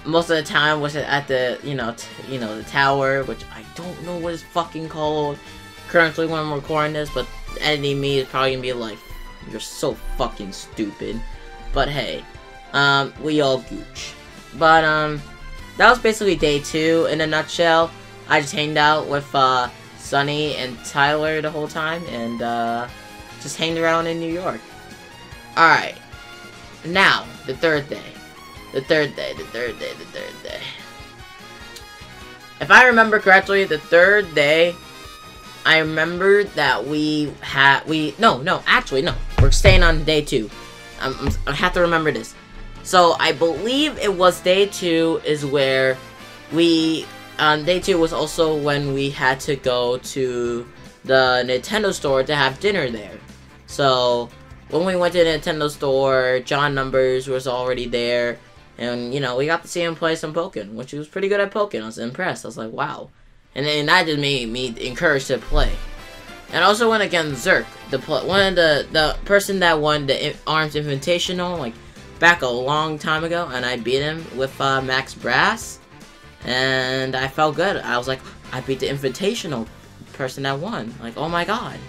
Most of the time was at the, the tower, which I don't know what it's fucking called currently when I'm recording this, but editing me is probably gonna be like, you're so fucking stupid. But hey, we all gooch. But, that was basically day 2 in a nutshell. I just hanged out with, Sunny and Tyler the whole time, and, just hanged around in New York. Alright. Now, the third day. The third day. If I remember correctly, the third day, I remember that actually, we're staying on day 2. I have to remember this. So, I believe it was day 2 is where day 2 was also when we had to go to the Nintendo store to have dinner there. So, when we went to the Nintendo store, John Numbers was already there. And, you know, we got to see him play some Pokken, which he was pretty good at Pokken. I was impressed. I was like, wow. And then that just made me encouraged to play. And I also went against Zerk, one of the person that won the Arms Invitational, like, back a long time ago. And I beat him with Max Brass. And I felt good. I was like, I beat the Invitational person that won. Like, oh my god.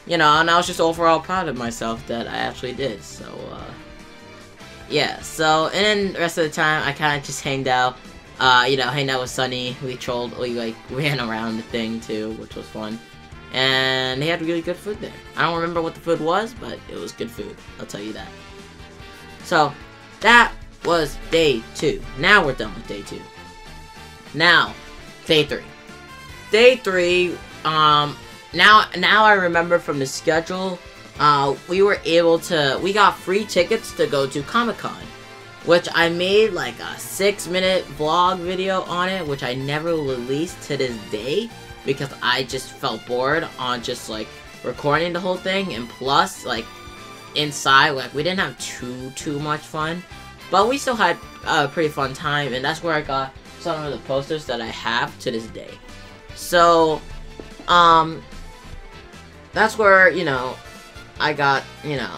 You know, and I was just overall proud of myself that I actually did. So, yeah, so, and then the rest of the time, I kind of just hanged out, hanged out with Sunny. We ran around the thing, too, which was fun. And they had really good food there. I don't remember what the food was, but it was good food. I'll tell you that. So, that was day 2. Now we're done with day 2. Now, day 3. Day 3, now I remember from the schedule, we got free tickets to go to Comic-Con, which I made like a 6-minute vlog video on it, which I never released to this day, because I just felt bored on just like recording the whole thing, and plus like inside, like we didn't have too much fun, but we still had a pretty fun time, and that's where I got some of the posters that I have to this day. So, that's where, you know, I got, you know,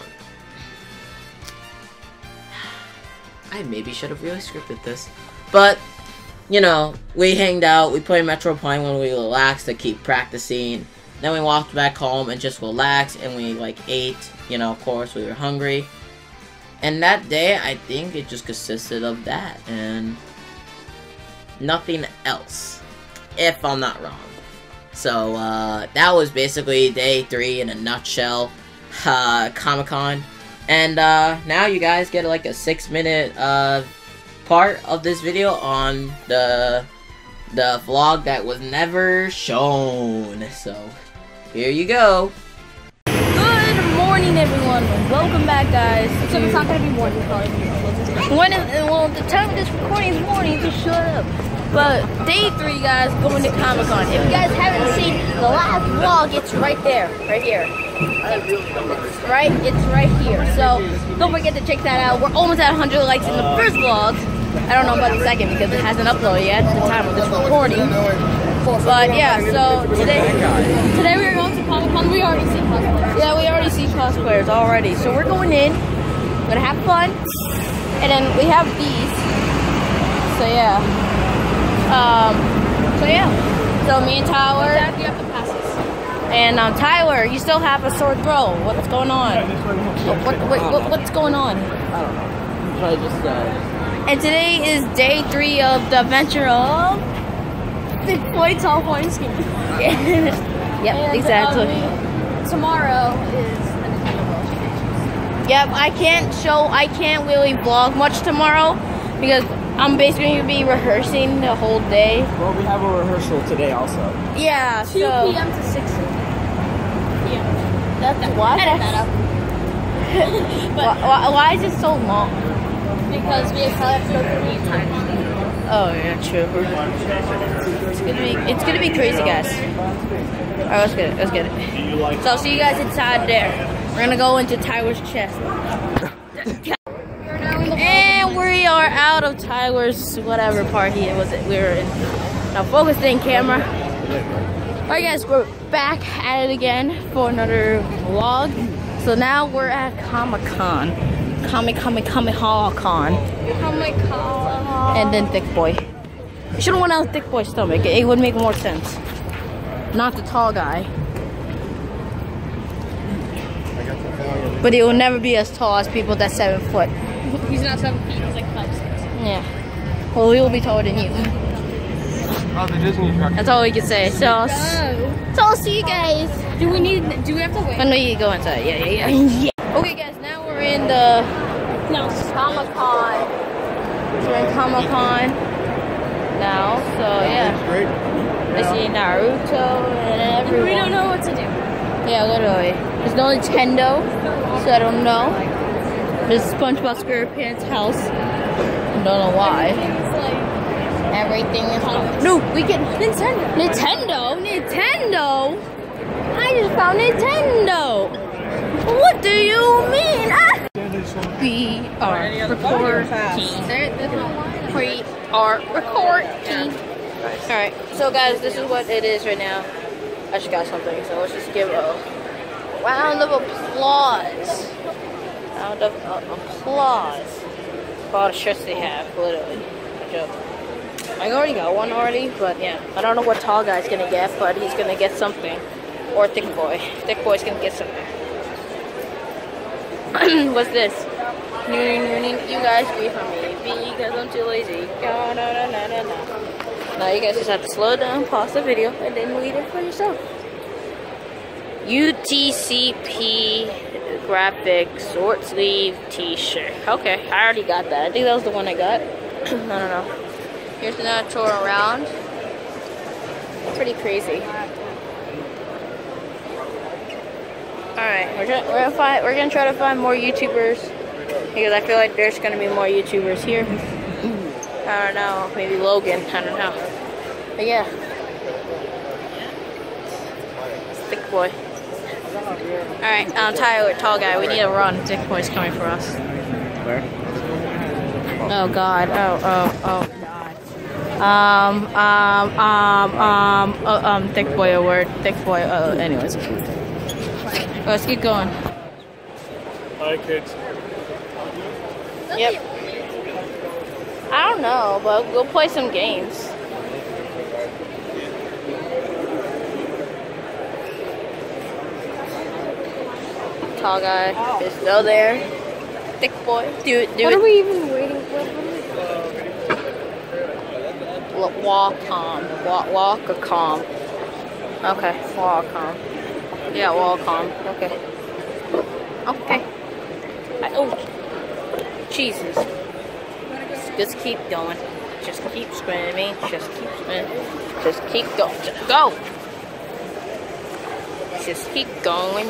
I maybe should have really scripted this, but, you know, we hanged out, we played Metro Prime when we relaxed to keep practicing, then we walked back home and just relaxed, and we, like, ate, you know, of course, we were hungry, and that day, I think it just consisted of that, and nothing else, if I'm not wrong. So, that was basically day 3 in a nutshell. Comic-Con, and now you guys get like a 6-minute part of this video on the vlog that was never shown. So here you go. Good morning, everyone. Welcome back, guys. So it's not gonna be morning, probably. Well, the time of this recording is morning. Just shut up. But day 3, guys, going to Comic-Con. If you guys haven't seen the last vlog, it's right there, right here. It's right here. So don't forget to check that out. We're almost at 100 likes in the first vlog. I don't know about the second because it hasn't uploaded yet at the time of this recording. But yeah, so today we're going to Comic-Con. We already see cosplayers. Yeah, we already see cosplayers already. So we're going in. We're gonna have fun. And then we have these. So yeah. So me and Tyler. You have the passes. And Tyler, you still have a sore throat. What's going on? What's going on? I don't know. Probably just, And today is day 3 of the adventure of The Boy Tall Boy Scheme. Yep, And, exactly. Tomorrow is the Nintendo World Championships. Yep, I can't really vlog much tomorrow because I'm basically going to be rehearsing the whole day. Well, we have a rehearsal today also. Yeah, 2 so... p.m. to 6 p.m. That's why? Edit that out. Why is it so long? Because we have to go through 8 times. Oh yeah, true. It's gonna be crazy, guys. Alright, let's get it. So I'll see you guys inside there. We're gonna go into Tyler's chest. And we are are out of Tyler's whatever part we were in. Now focus in camera. Alright guys, we're back at it again for another vlog. So now we're at Comic-Con. Comic-Con. And then Thick Boy. You should have went out Thick Boy's stomach. It would make more sense. Not the tall guy. But he will never be as tall as people that's 7 foot. He's not 7 feet, he's like 5'6". Yeah. Well, he will be taller than you. Oh, the Disney truck. That's all we can say. So I'll see you guys. Do we have to wait? I know you go inside. Yeah. Okay, guys. Now we're in the Comic-Con. We're in Comic-Con now. So yeah. Great. I see Naruto and everyone. We don't know what to do. Yeah, literally. There's no Nintendo, so I don't know. There's SpongeBob SquarePants house. I don't know why. Everything is on. No, we get Nintendo. Nintendo. I just found Nintendo. What do you mean? Ah! We are recording. We are recording. All right. So guys, this is what it is right now. I just got something, so let's just give a round of applause. Round of applause for all the shirts they have, literally. Good job. I already got one already, but yeah. I don't know what tall guy's gonna get, but he's gonna get something. Or Thick Boy. Thick Boy's gonna get something. What's this? You guys wait for me because I'm too lazy. Now you guys just have to slow down, pause the video, and then read it for yourself. UTCP graphic short sleeve t-shirt. Okay, I already got that. I think that was the one I got. I don't know. Here's another tour around. Pretty crazy. Alright, we're gonna try to find more YouTubers because I feel like there's gonna be more YouTubers here. I don't know, maybe Logan, I don't know. But yeah. Thick Boy. Alright, Tyler, tall guy, we need to run. Thick Boy's coming for us. Where? Oh god, oh god. Thick Boy a word. Thick Boy, anyways. Let's keep going. Hi kids. Yep. I don't know, but we'll play some games. Tall guy is still there. Thick Boy. Do it. What are we even waiting for? Wacom. Walk-a-com. Okay, Wacom. Yeah, Wacom. Okay. Oh, Jesus. Just keep going. Just keep screaming. Just keep screaming. Just keep going. Just go. Just keep going.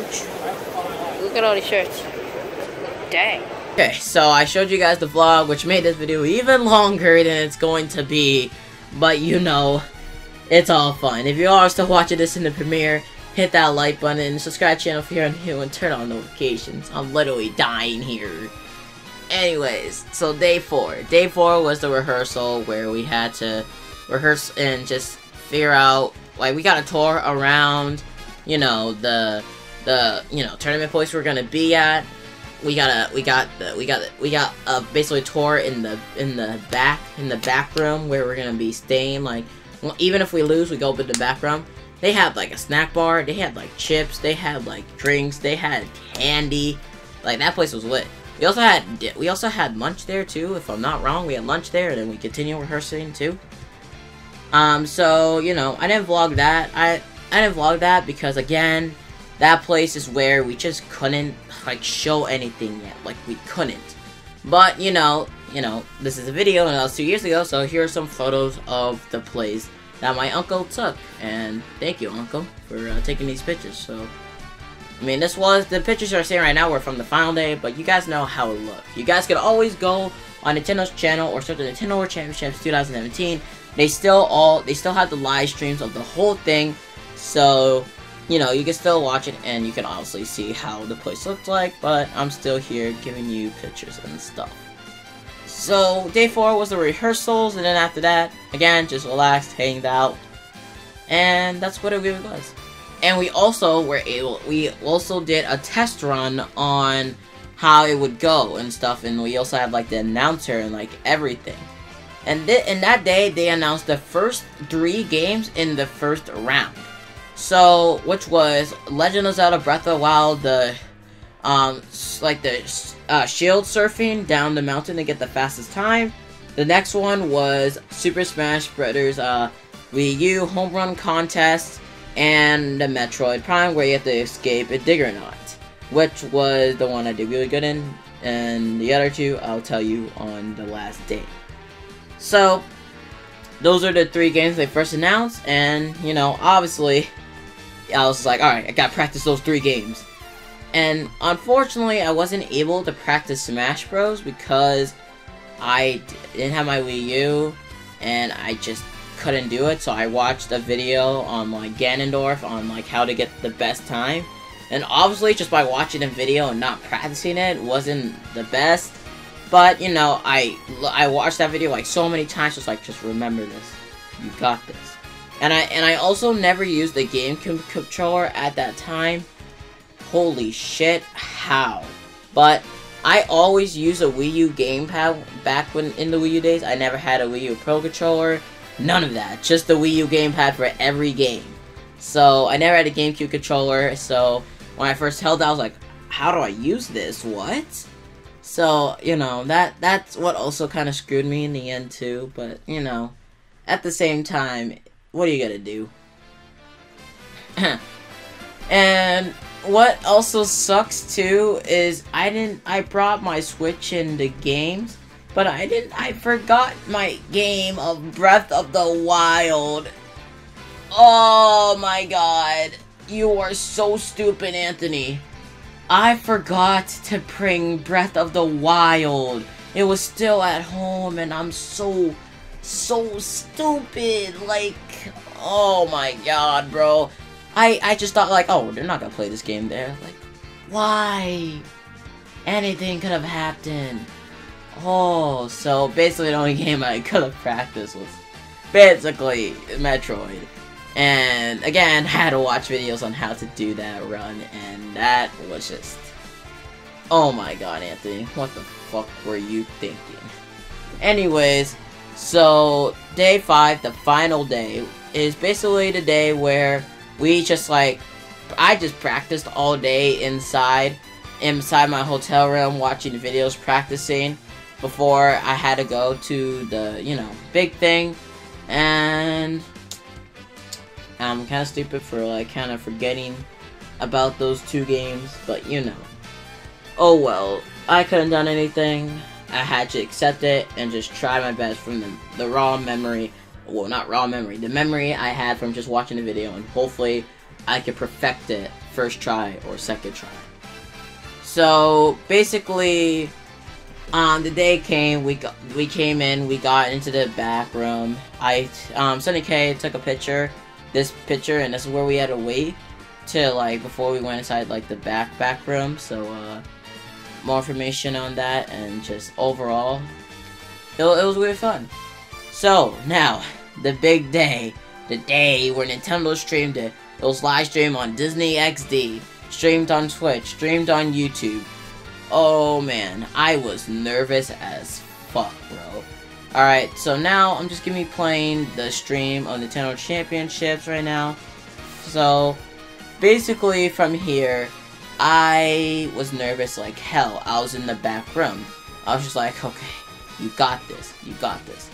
Look at all these shirts. Dang. Okay, so I showed you guys the vlog, which made this video even longer than it's going to be. But you know, it's all fun. If you are still watching this in the premiere, hit that like button and subscribe channel if you're new and turn on notifications. I'm literally dying here. Anyways, so day 4. Day 4 was the rehearsal where we had to rehearse and just figure out, like, we got a tour around, you know, the tournament place we're gonna be at. We got basically a tour in the back room where we're gonna be staying. Like, well, even if we lose, we go up in the back room. They had like a snack bar, they had like chips, they had like drinks, they had candy. Like, that place was lit. We also had lunch there too, if I'm not wrong. We had lunch there, and then we continued rehearsing too. So you know, I didn't vlog that. I didn't vlog that because, again, that place is where we just couldn't like show anything yet. Like, we couldn't. But you know, this is a video, and that was 2 years ago. So here are some photos of the place that my uncle took, and thank you, Uncle, for taking these pictures. So, I mean, the pictures you're seeing right now were from the final day, but you guys know how it looked. You guys could always go on Nintendo's channel or search the Nintendo World Championships 2017. They still have the live streams of the whole thing, so you know, you can still watch it, and you can obviously see how the place looks like, but I'm still here giving you pictures and stuff. So day 4 was the rehearsals, and then after that, again, just relaxed, hanged out, and that's what it really was. And we also did a test run on how it would go and stuff, and we also had like the announcer and like everything. And in that day, they announced the first 3 games in the first round. So, which was Legend of Zelda Breath of the Wild, the shield surfing down the mountain to get the fastest time. The next one was Super Smash Bros. Wii U Home Run Contest, and the Metroid Prime, where you have to escape a Diggernaut, which was the one I did really good in, and the other 2 I'll tell you on the last day. So, those are the 3 games they first announced, and, you know, obviously, I was like, alright, I gotta practice those 3 games. And, unfortunately, I wasn't able to practice Smash Bros. Because I didn't have my Wii U, and I just couldn't do it, so I watched a video on, like, Ganondorf on, like, how to get the best time. And, obviously, just by watching a video and not practicing it wasn't the best. But, you know, I watched that video like so many times, just remember this. You got this. And I also never used the GameCube controller at that time. Holy shit, how? But I always used a Wii U gamepad back when in the Wii U days. I never had a Wii U Pro controller. None of that. Just the Wii U gamepad for every game. So I never had a GameCube controller, so when I first held it, I was like, how do I use this? What? So, you know, that's what also kind of screwed me in the end, too. But, you know, at the same time, what are you gonna do? And what also sucks, too, is I brought my Switch into games, but I forgot my game of Breath of the Wild. Oh my god. You are so stupid, Anthony. I forgot to bring Breath of the Wild. It was still at home, and I'm so stupid. Like, oh my god, bro. I just thought, like, oh, they're not gonna play this game there. Like, why? Anything could have happened. Oh, so basically the only game I could have practiced was basically Metroid. And again, had to watch videos on how to do that run, and that was just... oh my god, Anthony, what the fuck were you thinking? Anyways, so day 5, the final day, is basically the day where we just like... I just practiced all day inside my hotel room, watching videos, practicing, before I had to go to the, you know, big thing. And I'm kind of stupid for, like, kind of forgetting about those 2 games, but, you know. Oh well, I couldn't done anything. I had to accept it and just try my best from the raw memory. Well, not raw memory, the memory I had from just watching the video, and hopefully I could perfect it first try or second try. So, basically, the day came, we came in, we got into the back room. Sunny K took a picture, this picture, and this is where we had to wait till, like, before we went inside, like, the back room. So, more information on that, and just overall, it was really fun. So, now, the big day, the day where Nintendo streamed it. It was live streamed on Disney XD, streamed on Twitch, streamed on YouTube. Oh man, I was nervous as fuck, bro. Alright, so now I'm just gonna be playing the stream of Nintendo Championships right now. So, basically from here, I was nervous like hell. I was in the back room. I was just like, okay, you got this, you got this.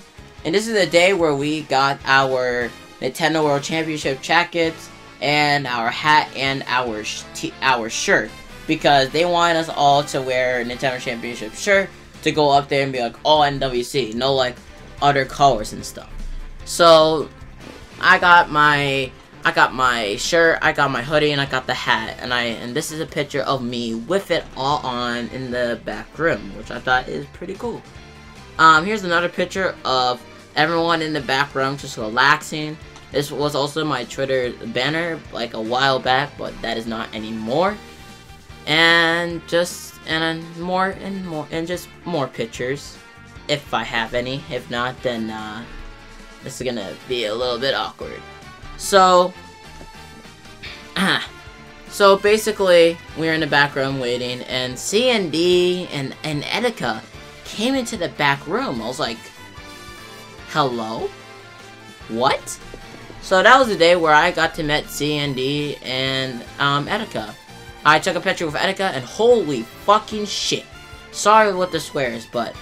And this is the day where we got our Nintendo World Championship jackets, and our hat, and our shirt. Because they want us all to wear a Nintendo Championship shirt to go up there and be like, all NWC, no like other colors and stuff. So I got my shirt, I got my hoodie, and I got the hat, and this is a picture of me with it all on in the back room, which I thought is pretty cool. Here's another picture of everyone in the back room just relaxing. This was also my Twitter banner like a while back, but that is not anymore. And just more pictures. if I have any. If not, then this is gonna be a little bit awkward. So, so basically, we were in the back room waiting, and CND and Etika came into the back room. I was like, hello? What? So that was the day where I got to meet CND and Etika. I took a picture with Etika, and holy fucking shit. Sorry with the swears, but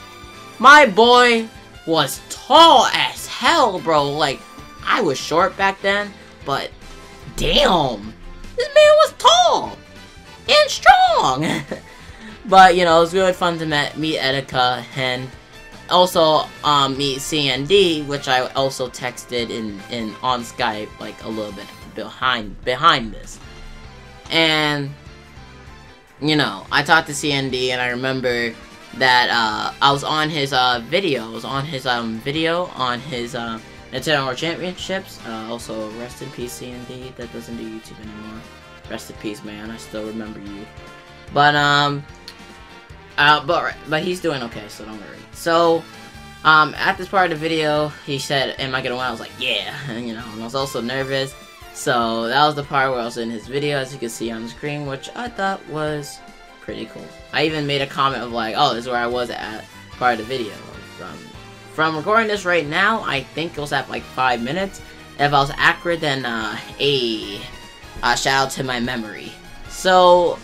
my boy was tall as hell, bro. Like, I was short back then, but damn, this man was tall and strong. But, you know, it was really fun to meet Etika, and also meet CND, which I also texted in on Skype, like a little bit behind this. And you know, I talked to CND, and I remember that I was on his video. I was on his video on his Nintendo World Championships. Also, rest in peace, CND. That doesn't do YouTube anymore. Rest in peace, man. I still remember you. But but he's doing okay, so don't worry. So at this part of the video, he said, "Am I gonna win?" I was like, "Yeah," and, you know, and I was also nervous. So that was the part where I was in his video, as you can see on the screen, which I thought was pretty cool. I even made a comment of like, "Oh, this is where I was at part of the video." From recording this right now, I think it was at like 5 minutes. If I was accurate, then shout out to my memory. So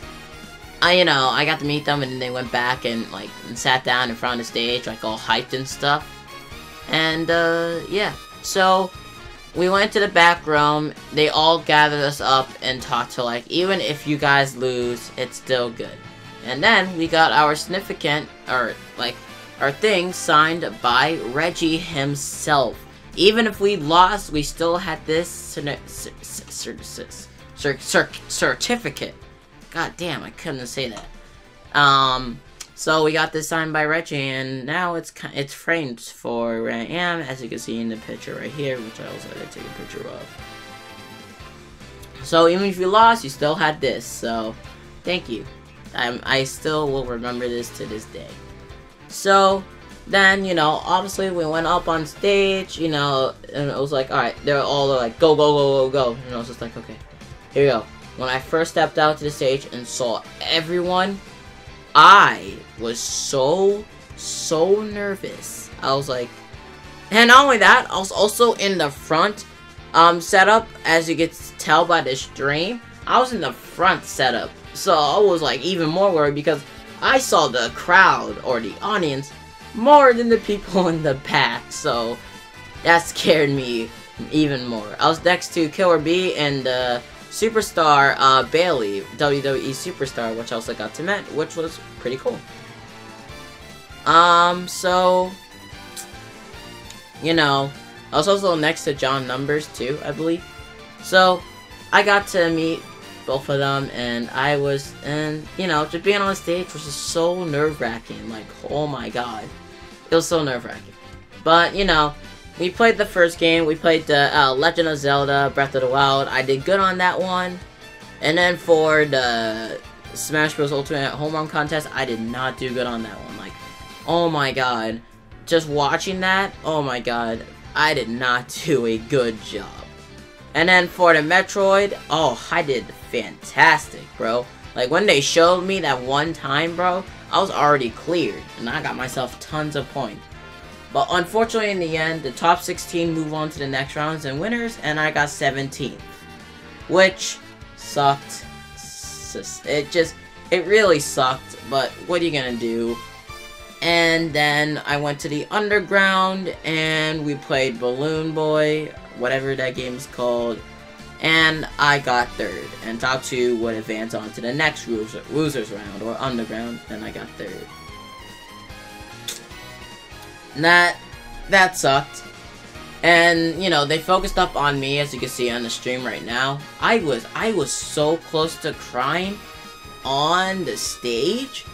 you know, I got to meet them, and then they went back and like sat down in front of the stage, like all hyped and stuff. And yeah, so we went to the back room. They all gathered us up and talked to like, even if you guys lose, it's still good. And then we got our significant, or like, our thing signed by Reggie himself. Even if we lost, we still had this certificate. God damn, I couldn't say that. So we got this signed by Reggie, and now it's framed for where I am, as you can see in the picture right here, which I also had to take a picture of. So even if you lost, you still had this. So thank you. I still will remember this to this day. So then, you know, obviously we went up on stage, you know, and it was like, alright, they're all like, go, go, go, go, go. And I was just like, okay, here we go. When I first stepped out to the stage and saw everyone, I was so nervous. I was like, and not only that, I was also in the front setup, as you can tell by the stream. I was in the front setup, so I was like even more worried because I saw the crowd, or the audience, more than the people in the back, so that scared me even more. I was next to Killer B and Superstar Bailey, WWE Superstar, which I also got to meet, which was pretty cool. So, you know, I was also next to John Numbers too, I believe. So, I got to meet both of them, and you know, just being on stage was just so nerve-wracking. Like, oh my god, it was so nerve-wracking. But, you know, we played the first game. We played the Legend of Zelda Breath of the Wild. I did good on that one. And then for the Smash Bros. Ultimate Home Run Contest, I did not do good on that one. Like, oh my god. Just watching that, oh my god, I did not do a good job. And then for the Metroid, oh, I did fantastic, bro. Like, when they showed me that one time, bro, I was already cleared. And I got myself tons of points. But unfortunately, in the end, the top 16 move on to the next rounds and winners, and I got 17th. Which sucked. It really sucked, but what are you gonna do? And then I went to the underground, and we played Balloon Boy, whatever that game's called, and I got third. And top 2 would advance on to the next losers round, or underground, and I got third. And that sucked. And, you know, they focused up on me, as you can see on the stream right now. I was so close to crying on the stage.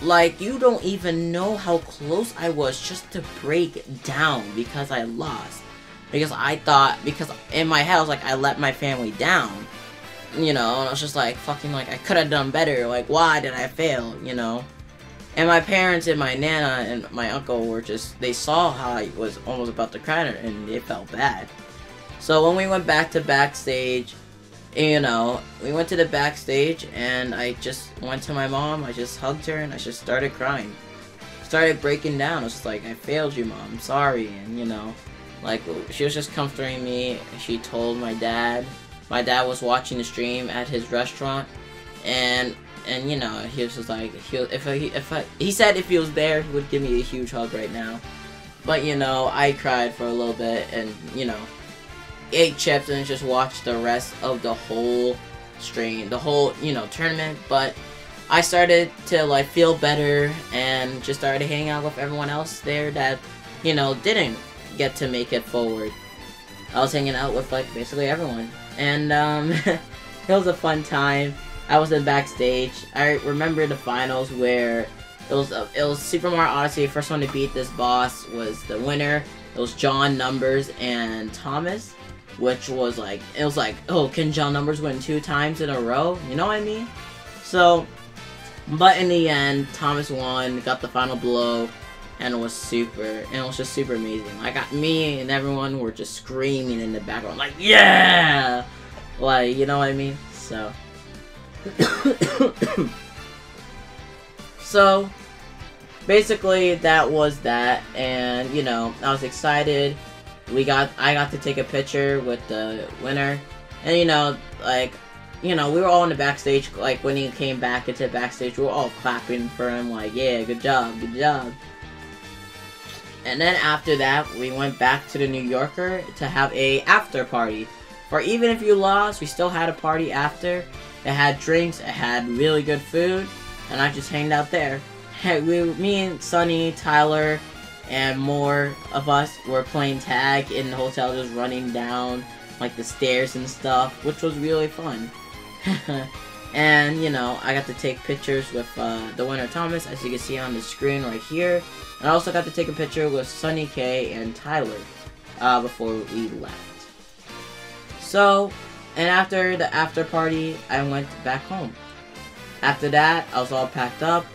Like, you don't even know how close I was just to break down because I lost. Because because in my head I was like, I let my family down. You know, and I was just like, fucking, like, I could have done better. Like, why did I fail, you know? And my parents and my nana and my uncle were just, they saw how I was almost about to cry and they felt bad. So when we went back to backstage, you know, we went to the backstage and I just went to my mom, I just hugged her and I just started crying. Started breaking down. I was just like, I failed you, Mom, I'm sorry. And you know, like, she was just comforting me. She told my dad was watching the stream at his restaurant, and you know, he was just like, he said if he was there, he would give me a huge hug right now. But you know, I cried for a little bit, and you know, ate chips and just watched the rest of the whole stream, the whole, you know, tournament. But I started to like feel better and just started hanging out with everyone else there that, you know, didn't get to make it forward. I was hanging out with like basically everyone, and it was a fun time. I was in backstage. I remember the finals where it was Super Mario Odyssey. First one to beat this boss was the winner. It was John Numbers and Thomas, which was like, it was like, oh, can John Numbers win 2 times in a row? You know what I mean? So, but in the end, Thomas won, got the final blow, and it was just super amazing. Like, me and everyone were just screaming in the background, like, yeah! Like, you know what I mean? So, so, basically, that was that, and, you know, I was excited. I got to take a picture with the winner, and, you know, like, you know, we were all in the backstage, like, when he came back into the backstage, we were all clapping for him, like, yeah, good job, good job. And then after that, we went back to the New Yorker to have a after party. For even if you lost, we still had a party after. It had drinks, it had really good food, and I just hanged out there. Me and Sunny, Tyler, and more of us were playing tag in the hotel, just running down, like, the stairs and stuff, which was really fun. And, you know, I got to take pictures with the winner Thomas, as you can see on the screen right here. And I also got to take a picture with Sunny K and Tyler before we left. So, and after the after party, I went back home. After that, I was all packed up,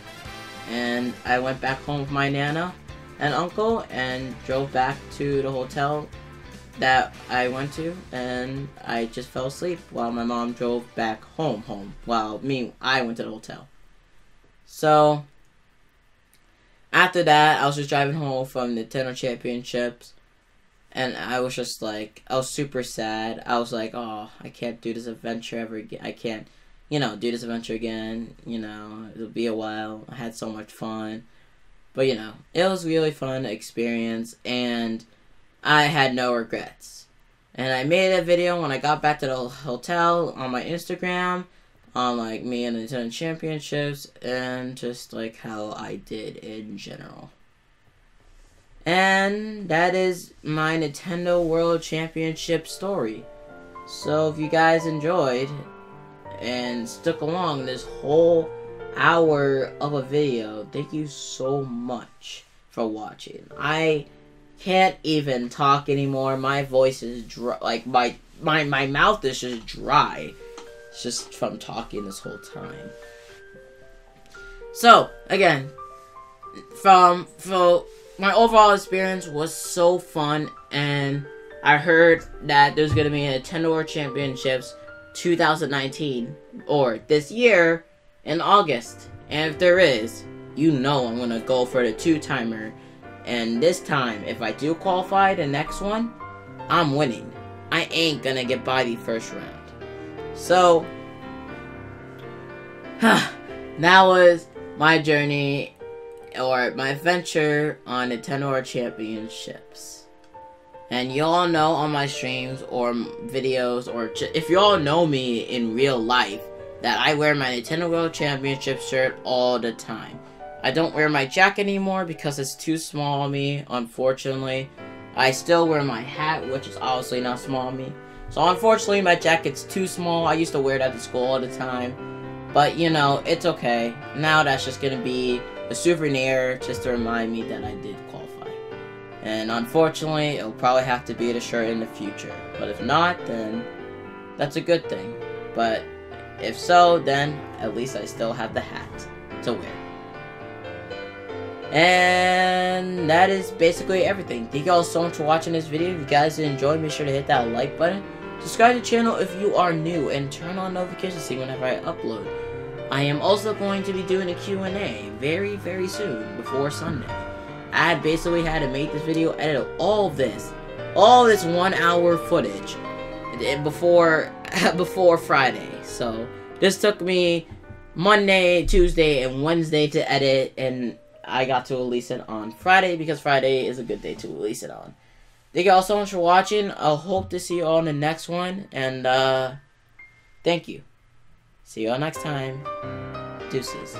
and I went back home with my nana and uncle, and drove back to the hotel that I went to, and I just fell asleep while my mom drove back home, while I went to the hotel. So, after that, I was just driving home from Nintendo Championships, and I was just like, I was super sad. I was like, oh, I can't do this adventure ever again. I can't, you know, do this adventure again. You know, it'll be a while. I had so much fun. But, you know, it was really fun experience, and I had no regrets. And I made a video when I got back to the hotel on my Instagram, on, like, me and the Nintendo Championships, and just, like, how I did in general. And that is my Nintendo World Championship story. So if you guys enjoyed and stuck along this whole hour of a video, thank you so much for watching. I can't even talk anymore. My voice is dry. Like, my mouth is just dry. It's just from talking this whole time. So, again, my overall experience was so fun, and I heard that there's gonna be a Nintendo World Championships 2019, or this year, in August. And if there is, you know I'm gonna go for the 2-timer. And this time, if I do qualify the next one, I'm winning. I ain't gonna get by the first round. So, that was my journey, or my adventure on Nintendo World Championships. And you all know on my streams or videos, or if you all know me in real life, that I wear my Nintendo World Championship shirt all the time. I don't wear my jacket anymore because it's too small on me, unfortunately. I still wear my hat, which is obviously not small on me. So unfortunately, my jacket's too small. I used to wear that to school all the time. But, you know, it's okay. Now that's just gonna be a souvenir just to remind me that I did qualify. And unfortunately, it'll probably have to be the shirt in the future. But if not, then that's a good thing. But if so, then at least I still have the hat to wear. And that is basically everything. Thank you all so much for watching this video. If you guys did enjoy, make sure to hit that like button. Subscribe to the channel if you are new, and turn on notifications to see whenever I upload. I am also going to be doing a Q&A very, very soon, before Sunday. I basically had to make this video, edit all this 1 hour footage before Friday. So this took me Monday, Tuesday, and Wednesday to edit, and I got to release it on Friday because Friday is a good day to release it on. Thank you all so much for watching. I hope to see you all in the next one, and thank you. See you all next time. Deuces.